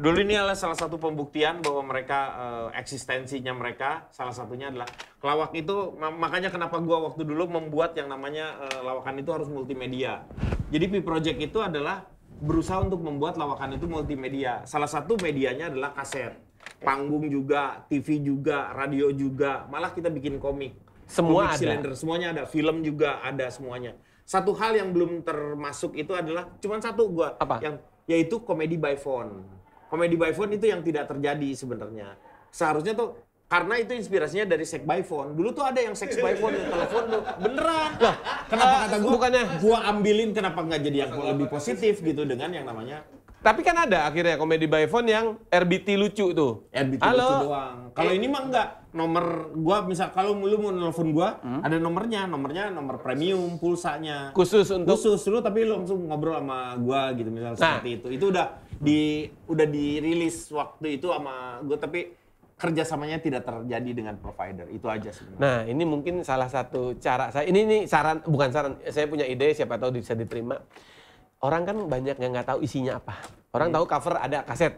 Dulu ini adalah salah satu pembuktian bahwa mereka eksistensinya mereka salah satunya adalah Lawak itu makanya kenapa gua waktu dulu membuat yang namanya Lawakan itu harus multimedia. Jadi Pip Project itu adalah berusaha untuk membuat Lawakan itu multimedia. Salah satu medianya adalah kaset. Panggung juga, TV juga, radio juga, malah kita bikin komik. Semua komik ada. Cylinder, semuanya ada, film juga ada semuanya. Satu hal yang belum termasuk itu adalah cuman satu gua Apa? yaitu komedi by phone. Komedi by phone itu yang tidak terjadi sebenarnya. Seharusnya tuh karena itu inspirasinya dari sex by phone. Dulu tuh ada yang sex by phone, yang telepon tuh. Beneran. Loh, kenapa kata gua? Bukannya Gua ambilin kenapa nggak jadi yang lebih positif gitu dengan yang namanya tapi kan ada akhirnya komedi by phone yang RBT lucu tuh. RBT Halo. lucu doang. Kalau ini mah enggak. Nomor gua misal kalau lu mau nelfon gua, ada nomornya nomor premium, pulsanya. Khusus untuk Khusus lu tapi lu langsung ngobrol sama gua gitu misal seperti itu. Itu udah dirilis waktu itu sama gua tapi kerjasamanya tidak terjadi dengan provider. Itu aja sebenarnya. Nah, ini mungkin salah satu cara saya. Ini saran, bukan saran. Saya punya ide, siapa tahu bisa diterima. Orang kan banyak yang nggak tahu isinya apa. Orang tahu cover ada kaset.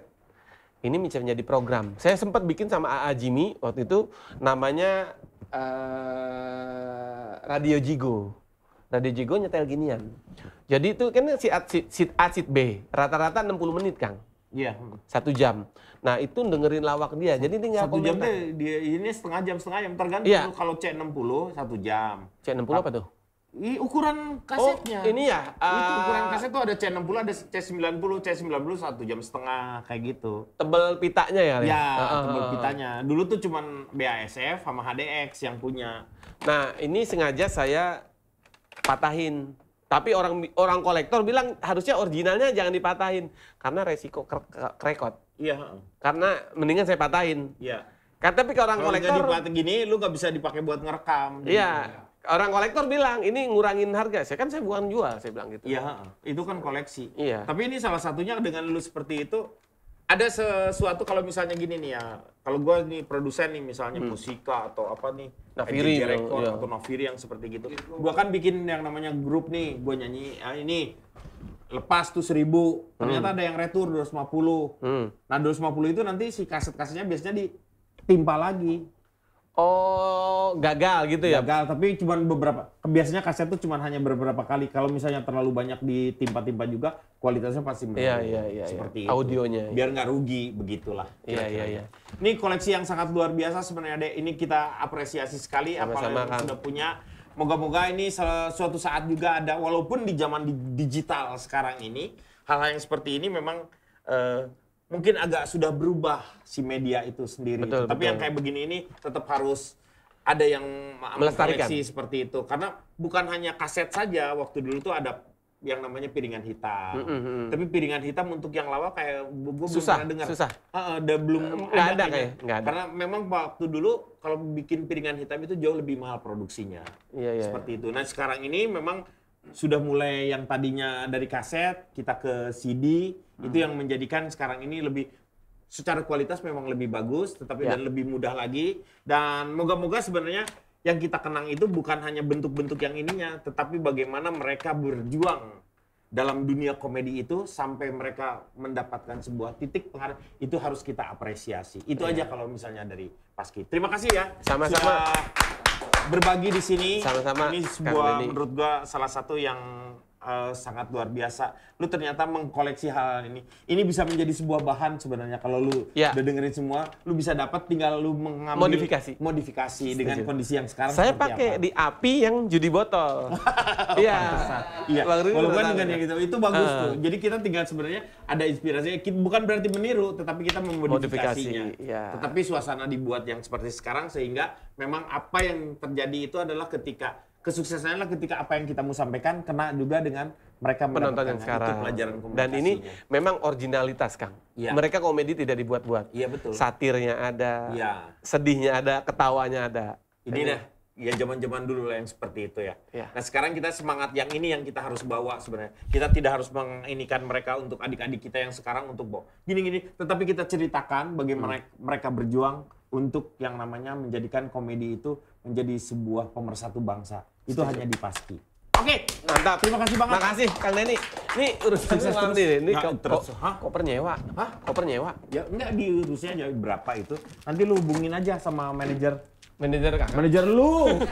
Ini bisa menjadi program. Saya sempat bikin sama AA Jimmy waktu itu namanya Radio Jigo. Radio Jigo nyetel ginian. Jadi itu kan sit A, sit B. Rata-rata 60 menit, Kang. Iya. 1 jam. Nah, itu dengerin lawak dia. Jadi tinggal 1 jam komentar. deh, ini setengah jam tergantung. Iya. Kalau C60 1 jam. C60 apa tuh? Ukuran kasetnya. Oh, ini ya. Itu ukuran kaset tuh ada C60, ada C90 1 jam setengah kayak gitu. Tebel pitanya ya? Ya, tebal pitanya. Dulu tuh cuman BASF sama HDX yang punya. Nah, ini sengaja saya patahin. Tapi orang kolektor bilang harusnya originalnya jangan dipatahin karena resiko krekot. Iya. Karena mendingan saya patahin. Iya. Tapi kalau orang Kalau kolektor nggak dipatahin gini, lu nggak bisa dipakai buat ngerekam. iya. Orang kolektor bilang ini ngurangin harga. Saya bukan jual, saya bilang gitu. Iya, itu kan koleksi. Iya. Tapi ini salah satunya dengan lu seperti itu, ada sesuatu kalau misalnya gini nih ya, kalau gue nih produsen nih misalnya Musika atau apa nih, Nafiri, NJJ Record iya. atau Nafiri yang seperti gitu. Gue kan bikin yang namanya grup nih, gue nyanyi ini lepas tuh 1000, ternyata ada yang retur 250. Nah 250 itu nanti si kaset-kasetnya biasanya ditimpa lagi. Oh, gagal gitu ya? Gagal, tapi cuma beberapa. Biasanya kaset tuh cuma hanya beberapa kali. Kalau misalnya terlalu banyak ditimpa-timpa juga, kualitasnya pasti menurun. Iya. Seperti itu. Audionya. Biar nggak rugi, begitulah. Iya. Ini koleksi yang sangat luar biasa sebenarnya, Dek. Ini kita apresiasi sekali apa Sama-sama, yang Kang. sudah punya. Moga-moga ini suatu saat juga ada, walaupun di zaman digital sekarang ini, hal-hal yang seperti ini memang mungkin agak sudah berubah si media itu sendiri. Betul, Tapi betul. yang kayak begini ini tetap harus ada yang Melestarikan. mengkoleksi seperti itu. Karena bukan hanya kaset saja, waktu dulu tuh ada yang namanya piringan hitam. Tapi piringan hitam untuk yang lawak kayak gue belum Susah, pernah dengar. susah. Udah belum Nggak ada kayaknya. nggak ada. Karena memang waktu dulu kalau bikin piringan hitam itu jauh lebih mahal produksinya. Iya. Seperti itu. Nah sekarang ini memang sudah mulai yang tadinya dari kaset kita ke CD, itu yang menjadikan sekarang ini lebih secara kualitas memang lebih bagus, tetapi dan lebih mudah lagi. Dan moga-moga sebenarnya yang kita kenang itu bukan hanya bentuk-bentuk yang ininya, tetapi bagaimana mereka berjuang dalam dunia komedi itu sampai mereka mendapatkan sebuah titik penghargaan, itu harus kita apresiasi. Itu aja kalau misalnya dari Paski. Terima kasih ya. Sama-sama. Sudah berbagi di sini. Sama-sama, Ini Kang sebuah Denny. menurut gua salah satu yang sangat luar biasa. Lu ternyata mengkoleksi hal ini. Ini bisa menjadi sebuah bahan sebenarnya kalau lu udah dengerin semua, lu bisa dapat tinggal lu mengambil modifikasi dengan kondisi yang sekarang. Saya pakai di api yang judi botol. Iya. Iya. Walaupun dengan yang itu bagus tuh. Jadi kita tinggal sebenarnya ada inspirasinya. Bukan berarti meniru, tetapi kita memodifikasinya. Iya. Tetapi suasana dibuat yang seperti sekarang sehingga memang apa yang terjadi itu adalah ketika kesuksesannya adalah ketika apa yang kita mau sampaikan kena juga dengan mereka penonton yang itu sekarang. pelajaran komunikasinya. Dan ini memang originalitas, Kang. Ya. Mereka komedi tidak dibuat-buat. Iya betul. Satirnya ada, Ya. sedihnya ada, ketawanya ada. Ini dah, ya zaman-zaman dulu lah yang seperti itu ya. Ya. Nah sekarang kita semangat yang ini yang kita harus bawa sebenarnya. Kita tidak harus menginikan mereka untuk adik-adik kita yang sekarang untuk bawa gini-gini. Tetapi kita ceritakan bagaimana mereka berjuang untuk yang namanya menjadikan komedi itu menjadi sebuah pemersatu bangsa. Itu hanya di Paski. Oke, Mantap. terima kasih banget. Makasih, Kang Denny. Ini urusan Sukses uang terus. nih. Ini Nggak, terus. Hah? koper nyewa. Hah? Koper nyewa. Ya enggak diurusnya aja berapa itu. Nanti lu hubungin aja sama manajer Manajer Kang. lu.